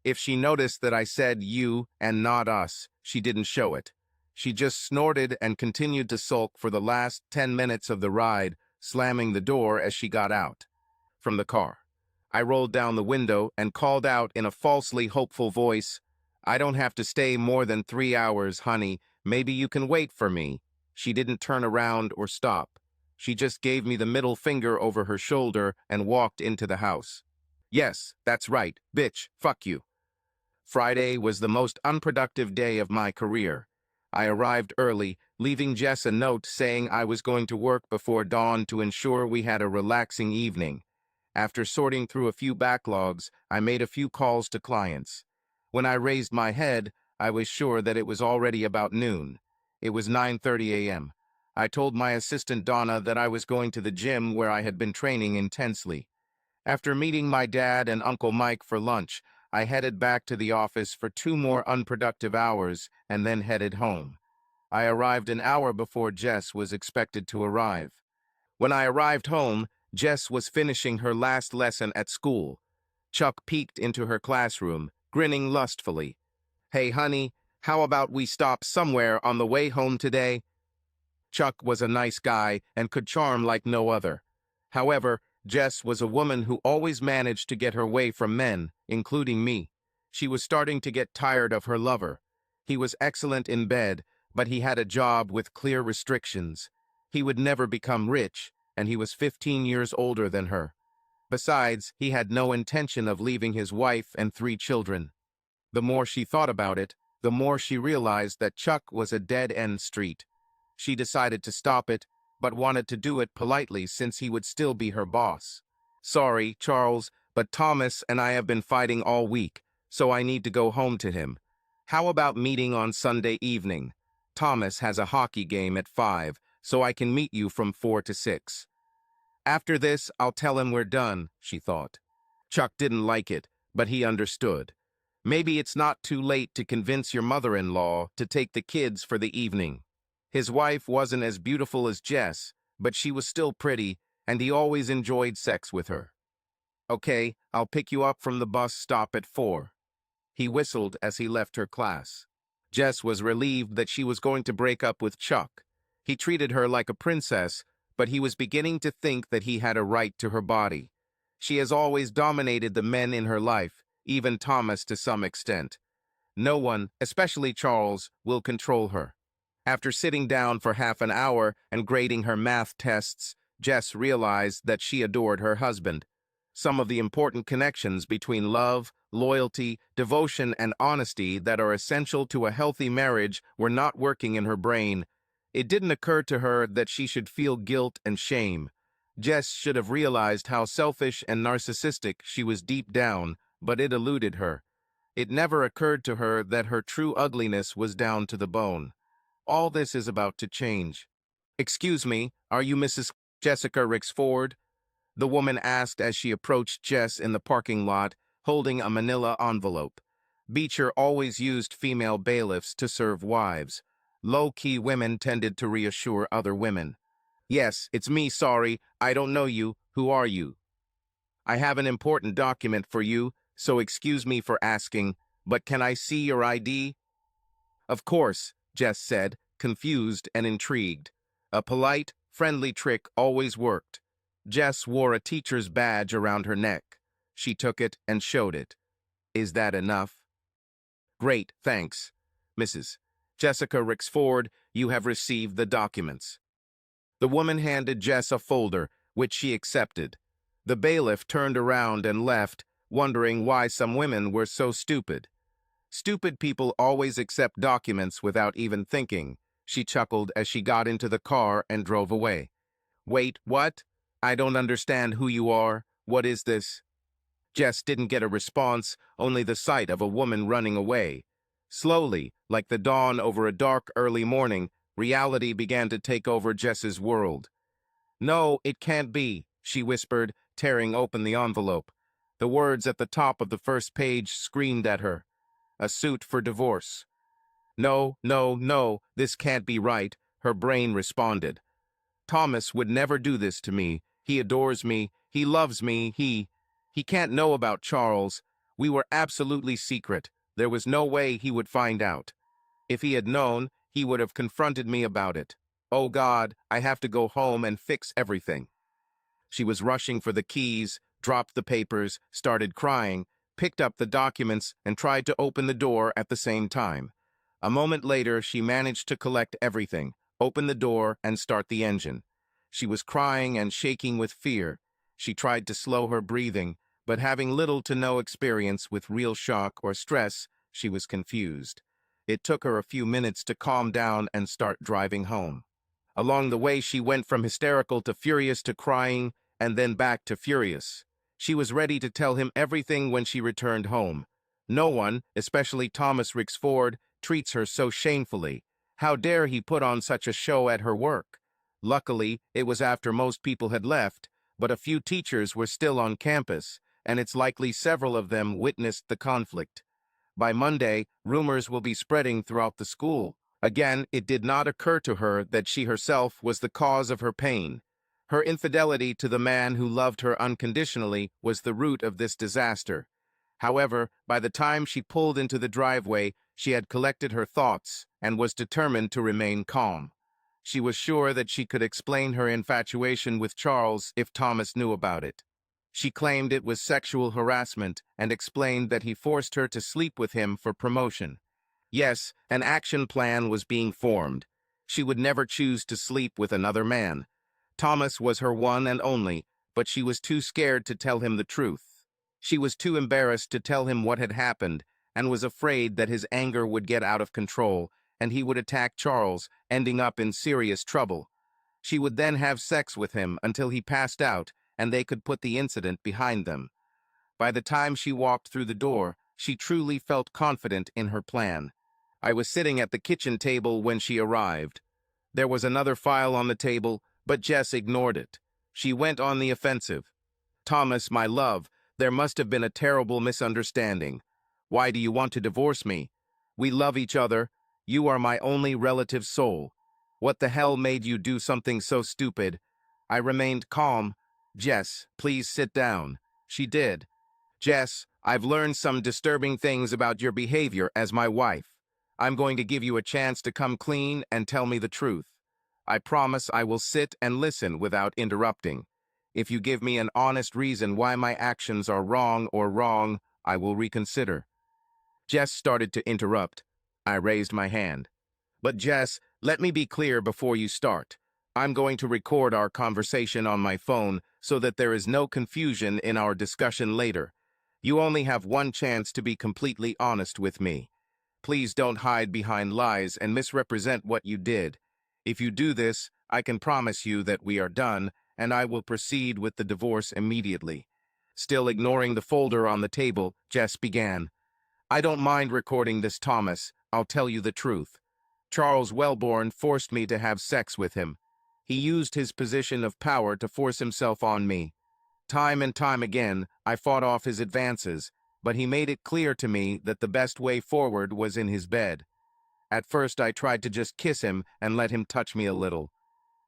If she noticed that I said you and not us, she didn't show it. She just snorted and continued to sulk for the last 10 minutes of the ride, slamming the door as she got out from the car. I rolled down the window and called out in a falsely hopeful voice, "I don't have to stay more than 3 hours, honey. Maybe you can wait for me." She didn't turn around or stop. She just gave me the middle finger over her shoulder and walked into the house. Yes, that's right, bitch, fuck you. Friday was the most unproductive day of my career. I arrived early, leaving Jess a note saying I was going to work before dawn to ensure we had a relaxing evening. After sorting through a few backlogs, I made a few calls to clients. When I raised my head, I was sure that it was already about noon. It was 9:30 a.m. I told my assistant Donna that I was going to the gym where I had been training intensely. After meeting my dad and Uncle Mike for lunch, I headed back to the office for 2 more unproductive hours and then headed home. I arrived an hour before Jess was expected to arrive. When I arrived home, Jess was finishing her last lesson at school. Chuck peeked into her classroom, grinning lustfully. "Hey, honey, how about we stop somewhere on the way home today?" Chuck was a nice guy and could charm like no other. However, Jess was a woman who always managed to get her way from men, including me. She was starting to get tired of her lover. He was excellent in bed, but he had a job with clear restrictions. He would never become rich, and he was 15 years older than her. Besides, he had no intention of leaving his wife and 3 children. The more she thought about it, the more she realized that Chuck was a dead-end street. She decided to stop it, but wanted to do it politely since he would still be her boss. "Sorry, Charles, but Thomas and I have been fighting all week, so I need to go home to him. How about meeting on Sunday evening? Thomas has a hockey game at 5, so I can meet you from 4 to 6. After this, I'll tell him we're done," she thought. Chuck didn't like it, but he understood. Maybe it's not too late to convince your mother-in-law to take the kids for the evening. His wife wasn't as beautiful as Jess, but she was still pretty, and he always enjoyed sex with her. "Okay, I'll pick you up from the bus stop at 4. He whistled as he left her class. Jess was relieved that she was going to break up with Chuck. He treated her like a princess, but he was beginning to think that he had a right to her body. She has always dominated the men in her life, even Thomas to some extent. No one, especially Charles, will control her. After sitting down for half an hour and grading her math tests, Jess realized that she adored her husband. Some of the important connections between love, loyalty, devotion, and honesty that are essential to a healthy marriage were not working in her brain. It didn't occur to her that she should feel guilt and shame. Jess should have realized how selfish and narcissistic she was deep down, but it eluded her. It never occurred to her that her true ugliness was down to the bone. All this is about to change. "Excuse me, are you Mrs. Jessica Rixford?" the woman asked as she approached Jess in the parking lot, holding a manila envelope. Beecher always used female bailiffs to serve wives. Low-key women tended to reassure other women. "Yes, it's me, sorry, I don't know you. Who are you?" "I have an important document for you, so excuse me for asking, but can I see your ID?" "Of course," Jess said, confused and intrigued. A polite, friendly trick always worked. Jess wore a teacher's badge around her neck. She took it and showed it. "Is that enough?" "Great, thanks. Mrs. Jessica Rixford, you have received the documents." The woman handed Jess a folder, which she accepted. The bailiff turned around and left, wondering why some women were so stupid. "Stupid people always accept documents without even thinking," she chuckled as she got into the car and drove away. "Wait, what? I don't understand who you are. What is this?" Jess didn't get a response, only the sight of a woman running away. Slowly, like the dawn over a dark early morning, reality began to take over Jess's world. "No, it can't be," she whispered, tearing open the envelope. The words at the top of the first page screamed at her. "A suit for divorce." "No, no, no, this can't be right," her brain responded. "Thomas would never do this to me. He adores me. He loves me. He can't know about Charles. We were absolutely secret. There was no way he would find out. If he had known, he would have confronted me about it. Oh God, I have to go home and fix everything. She was rushing for the keys, dropped the papers, started crying, picked up the documents, and tried to open the door at the same time. A moment later, she managed to collect everything, open the door, and start the engine. She was crying and shaking with fear. She tried to slow her breathing, but having little to no experience with real shock or stress, she was confused. It took her a few minutes to calm down and start driving home. Along the way, she went from hysterical to furious to crying, and then back to furious. She was ready to tell him everything when she returned home. No one, especially Thomas Rixford, treats her so shamefully. How dare he put on such a show at her work? Luckily, it was after most people had left, but a few teachers were still on campus, and it's likely several of them witnessed the conflict. By Monday, rumors will be spreading throughout the school. Again, it did not occur to her that she herself was the cause of her pain. Her infidelity to the man who loved her unconditionally was the root of this disaster. However, by the time she pulled into the driveway, she had collected her thoughts and was determined to remain calm. She was sure that she could explain her infatuation with Charles if Thomas knew about it. She claimed it was sexual harassment and explained that he forced her to sleep with him for promotion. Yes, an action plan was being formed. She would never choose to sleep with another man. Thomas was her one and only, but she was too scared to tell him the truth. She was too embarrassed to tell him what had happened and was afraid that his anger would get out of control and he would attack Charles, ending up in serious trouble. She would then have sex with him until he passed out and they could put the incident behind them. By the time she walked through the door, she truly felt confident in her plan. I was sitting at the kitchen table when she arrived. There was another file on the table, but Jess ignored it. She went on the offensive. "Thomas, my love, there must have been a terrible misunderstanding. Why do you want to divorce me? We love each other. You are my only relative soul. What the hell made you do something so stupid?" I remained calm. "Jess, please sit down." She did. "Jess, I've learned some disturbing things about your behavior as my wife. I'm going to give you a chance to come clean and tell me the truth. I promise I will sit and listen without interrupting. If you give me an honest reason why my actions are wrong, I will reconsider." Jess started to interrupt. I raised my hand. "But Jess, let me be clear before you start. I'm going to record our conversation on my phone so that there is no confusion in our discussion later. You only have one chance to be completely honest with me. Please don't hide behind lies and misrepresent what you did. If you do this, I can promise you that we are done, and I will proceed with the divorce immediately." Still ignoring the folder on the table, Jess began. "I don't mind recording this, Thomas. I'll tell you the truth. Charles Wellborn forced me to have sex with him. He used his position of power to force himself on me. Time and time again, I fought off his advances, but he made it clear to me that the best way forward was in his bed. At first, I tried to just kiss him and let him touch me a little.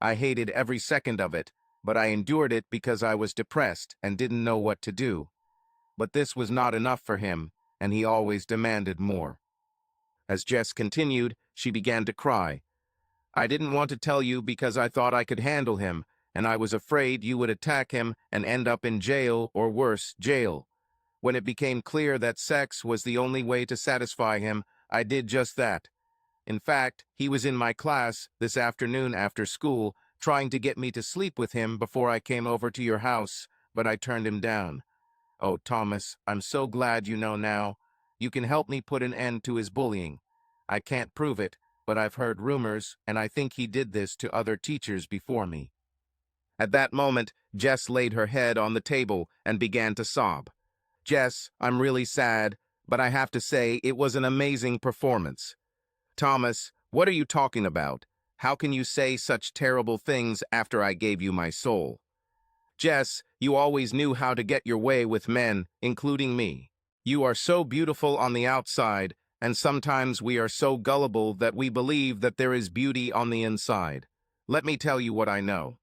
I hated every second of it, but I endured it because I was depressed and didn't know what to do. But this was not enough for him, and he always demanded more." As Jess continued, she began to cry. "I didn't want to tell you because I thought I could handle him, and I was afraid you would attack him and end up in jail or worse, jail. When it became clear that sex was the only way to satisfy him, I did just that. In fact, he was in my class this afternoon after school, trying to get me to sleep with him before I came over to your house, but I turned him down. Oh, Thomas, I'm so glad you know now. You can help me put an end to his bullying. I can't prove it, but I've heard rumors, and I think he did this to other teachers before me." At that moment, Jess laid her head on the table and began to sob. "Jess, I'm really sad, but I have to say it was an amazing performance." "Thomas, what are you talking about? How can you say such terrible things after I gave you my soul?" "Jess, you always knew how to get your way with men, including me. You are so beautiful on the outside, and sometimes we are so gullible that we believe that there is beauty on the inside. Let me tell you what I know."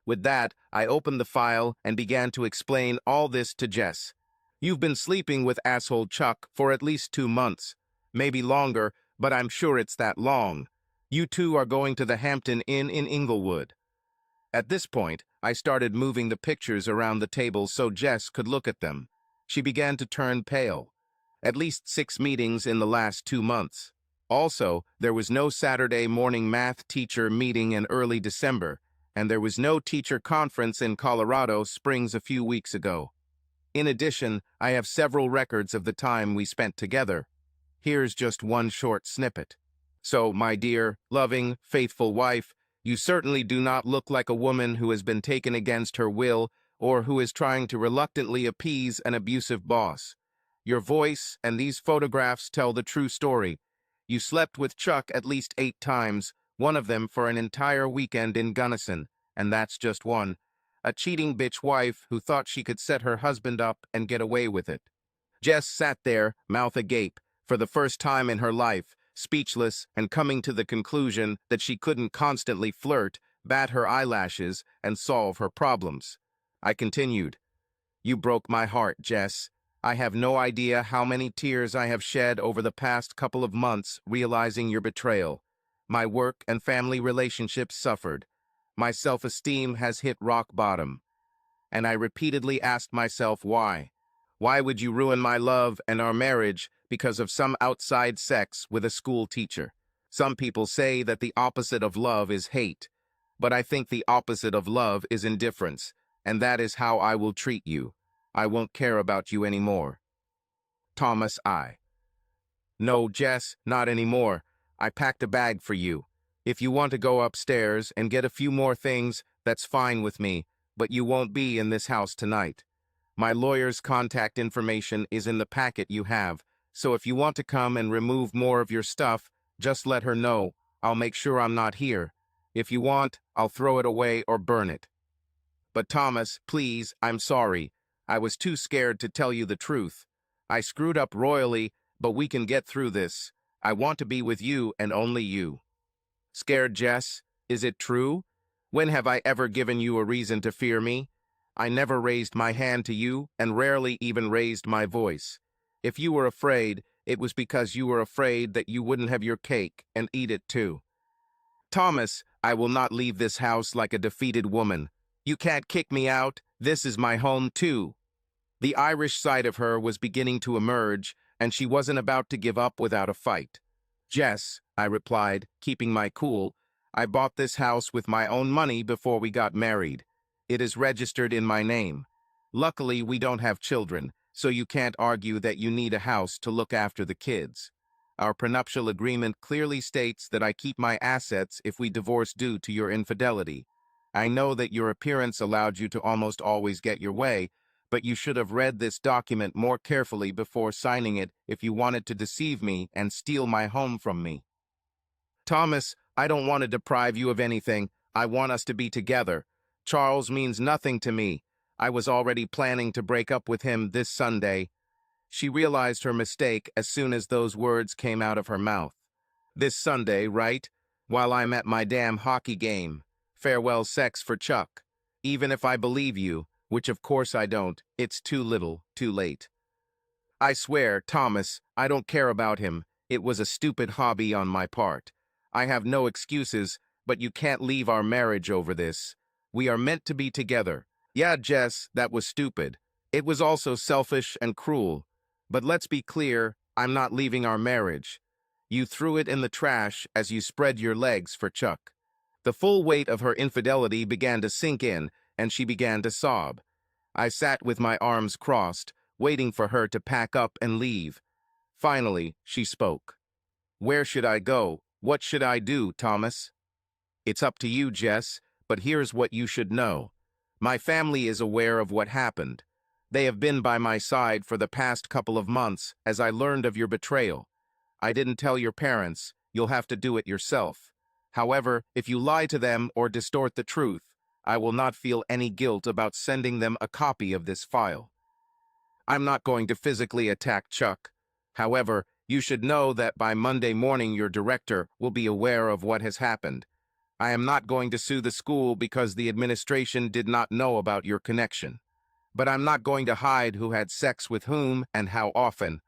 With that, I opened the file and began to explain all this to Jess. You've been sleeping with asshole Chuck for at least 2 months. Maybe longer, but I'm sure it's that long. You two are going to the Hampton Inn in Inglewood. At this point, I started moving the pictures around the table so Jess could look at them. She began to turn pale. At least 6 meetings in the last 2 months. Also, there was no Saturday morning math teacher meeting in early December, and there was no teacher conference in Colorado Springs a few weeks ago. In addition, I have several records of the time we spent together. Here's just one short snippet. So, my dear, loving, faithful wife, you certainly do not look like a woman who has been taken against her will or who is trying to reluctantly appease an abusive boss. Your voice and these photographs tell the true story. You slept with Chuck at least 8 times, one of them for an entire weekend in Gunnison, and that's just one. A cheating bitch wife who thought she could set her husband up and get away with it. Jess sat there, mouth agape, for the first time in her life, speechless and coming to the conclusion that she couldn't constantly flirt, bat her eyelashes, and solve her problems. I continued, "You broke my heart, Jess. I have no idea how many tears I have shed over the past couple of months realizing your betrayal. My work and family relationships suffered. My self-esteem has hit rock bottom. And I repeatedly asked myself why. Why would you ruin my love and our marriage because of some outside sex with a school teacher? Some people say that the opposite of love is hate, but I think the opposite of love is indifference, and that is how I will treat you. I won't care about you anymore." Thomas I. "No, Jess, not anymore. I packed a bag for you. If you want to go upstairs and get a few more things, that's fine with me, but you won't be in this house tonight. My lawyer's contact information is in the packet you have, so if you want to come and remove more of your stuff, just let her know. I'll make sure I'm not here. If you want, I'll throw it away or burn it." "But Thomas, please, I'm sorry. I was too scared to tell you the truth. I screwed up royally, but we can get through this. I want to be with you and only you." "Scared, Jess? Is it true? When have I ever given you a reason to fear me? I never raised my hand to you and rarely even raised my voice. If you were afraid, it was because you were afraid that you wouldn't have your cake and eat it too." "Thomas, I will not leave this house like a defeated woman. You can't kick me out. This is my home too." The Irish side of her was beginning to emerge, and she wasn't about to give up without a fight. "Jess," I replied, keeping my cool, "I bought this house with my own money before we got married. It is registered in my name. Luckily, we don't have children, so you can't argue that you need a house to look after the kids. Our prenuptial agreement clearly states that I keep my assets if we divorce due to your infidelity. I know that your appearance allowed you to almost always get your way, but you should have read this document more carefully before signing it if you wanted to deceive me and steal my home from me." "Thomas, I don't want to deprive you of anything. I want us to be together. Charles means nothing to me. I was already planning to break up with him this Sunday." She realized her mistake as soon as those words came out of her mouth. "This Sunday, right? While I'm at my damn hockey game. Farewell sex for Chuck. Even if I believe you, which of course I don't, it's too little, too late." "I swear, Thomas, I don't care about him. It was a stupid hobby on my part. I have no excuses, but you can't leave our marriage over this. We are meant to be together. Yeah, Jess, that was stupid. It was also selfish and cruel. But let's be clear, I'm not leaving our marriage. You threw it in the trash as you spread your legs for Chuck." The full weight of her infidelity began to sink in, and she began to sob. I sat with my arms crossed, waiting for her to pack up and leave. Finally, she spoke. "Where should I go? What should I do, Thomas?" "It's up to you, Jess, but here's what you should know. My family is aware of what happened. They have been by my side for the past couple of months as I learned of your betrayal. I didn't tell your parents. You'll have to do it yourself. However, if you lie to them or distort the truth, I will not feel any guilt about sending them a copy of this file. I'm not going to physically attack Chuck. However, you should know that by Monday morning your director will be aware of what has happened. I am not going to sue the school because the administration did not know about your connection. But I'm not going to hide who had sex with whom and how often.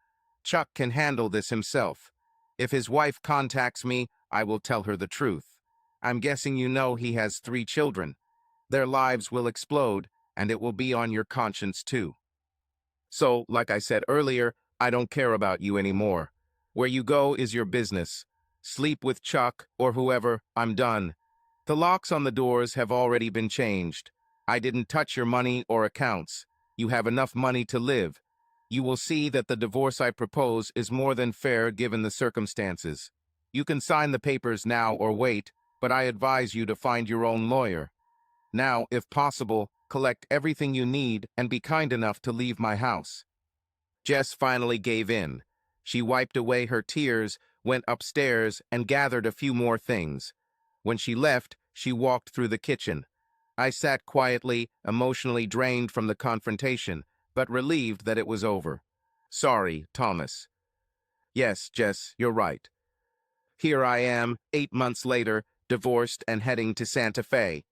Chuck can handle this himself. If his wife contacts me, I will tell her the truth. I'm guessing you know he has 3 children. Their lives will explode, and it will be on your conscience too. So, like I said earlier, I don't care about you anymore. Where you go is your business. Sleep with Chuck or whoever, I'm done. The locks on the doors have already been changed. I didn't touch your money or accounts. You have enough money to live. You will see that the divorce I propose is more than fair given the circumstances. You can sign the papers now or wait, but I advise you to find your own lawyer. Now, if possible, collect everything you need and be kind enough to leave my house. Jess finally gave in. She wiped away her tears, went upstairs, and gathered a few more things. When she left, she walked through the kitchen. I sat quietly, emotionally drained from the confrontation, but relieved that it was over. Sorry, Thomas. Yes, Jess, you're right. Here I am, 8 months later, divorced and heading to Santa Fe.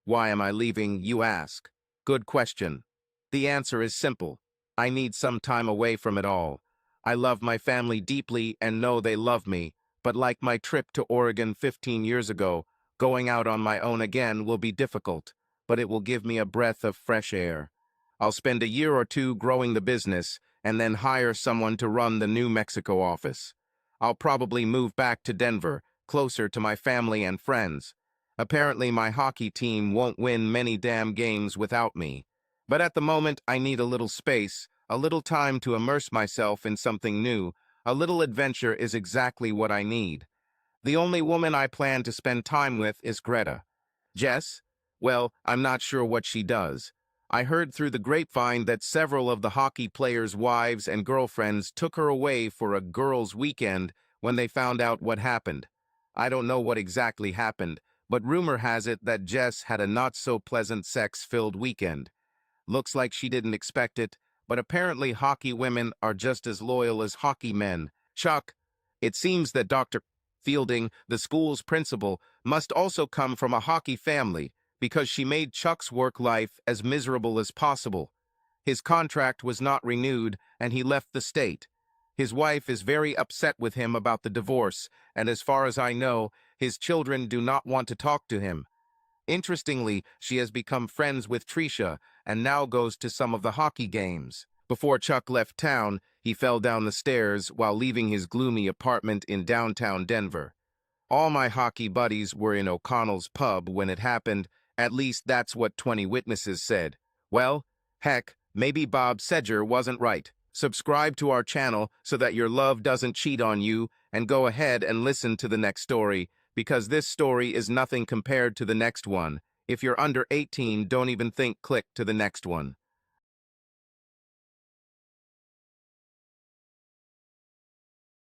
Why am I leaving, you ask? Good question. The answer is simple. I need some time away from it all. I love my family deeply and know they love me, but like my trip to Oregon 15 years ago, going out on my own again will be difficult, but it will give me a breath of fresh air. I'll spend a year or two growing the business and then hire someone to run the New Mexico office. I'll probably move back to Denver, closer to my family and friends. Apparently my hockey team won't win many damn games without me. But at the moment, I need a little space, a little time to immerse myself in something new. A little adventure is exactly what I need. The only woman I plan to spend time with is Greta. Jess? Well, I'm not sure what she does. I heard through the grapevine that several of the hockey players' wives and girlfriends took her away for a girls' weekend when they found out what happened. I don't know what exactly happened, but rumor has it that Jess had a not-so-pleasant sex-filled weekend. Looks like she didn't expect it, but apparently hockey women are just as loyal as hockey men. Chuck, it seems that Dr. Fielding, the school's principal, must also come from a hockey family because she made Chuck's work life as miserable as possible. His contract was not renewed and he left the state. His wife is very upset with him about the divorce, and as far as I know, his children do not want to talk to him. Interestingly, she has become friends with Tricia and now goes to some of the hockey games. Before Chuck left town, he fell down the stairs while leaving his gloomy apartment in downtown Denver. All my hockey buddies were in O'Connell's pub when it happened, at least that's what 20 witnesses said. Well, heck, maybe Bob Sedger wasn't right. Subscribe to our channel so that your love doesn't cheat on you, and go ahead and listen to the next story, because this story is nothing compared to the next one. If you're under 18, don't even think click to the next one.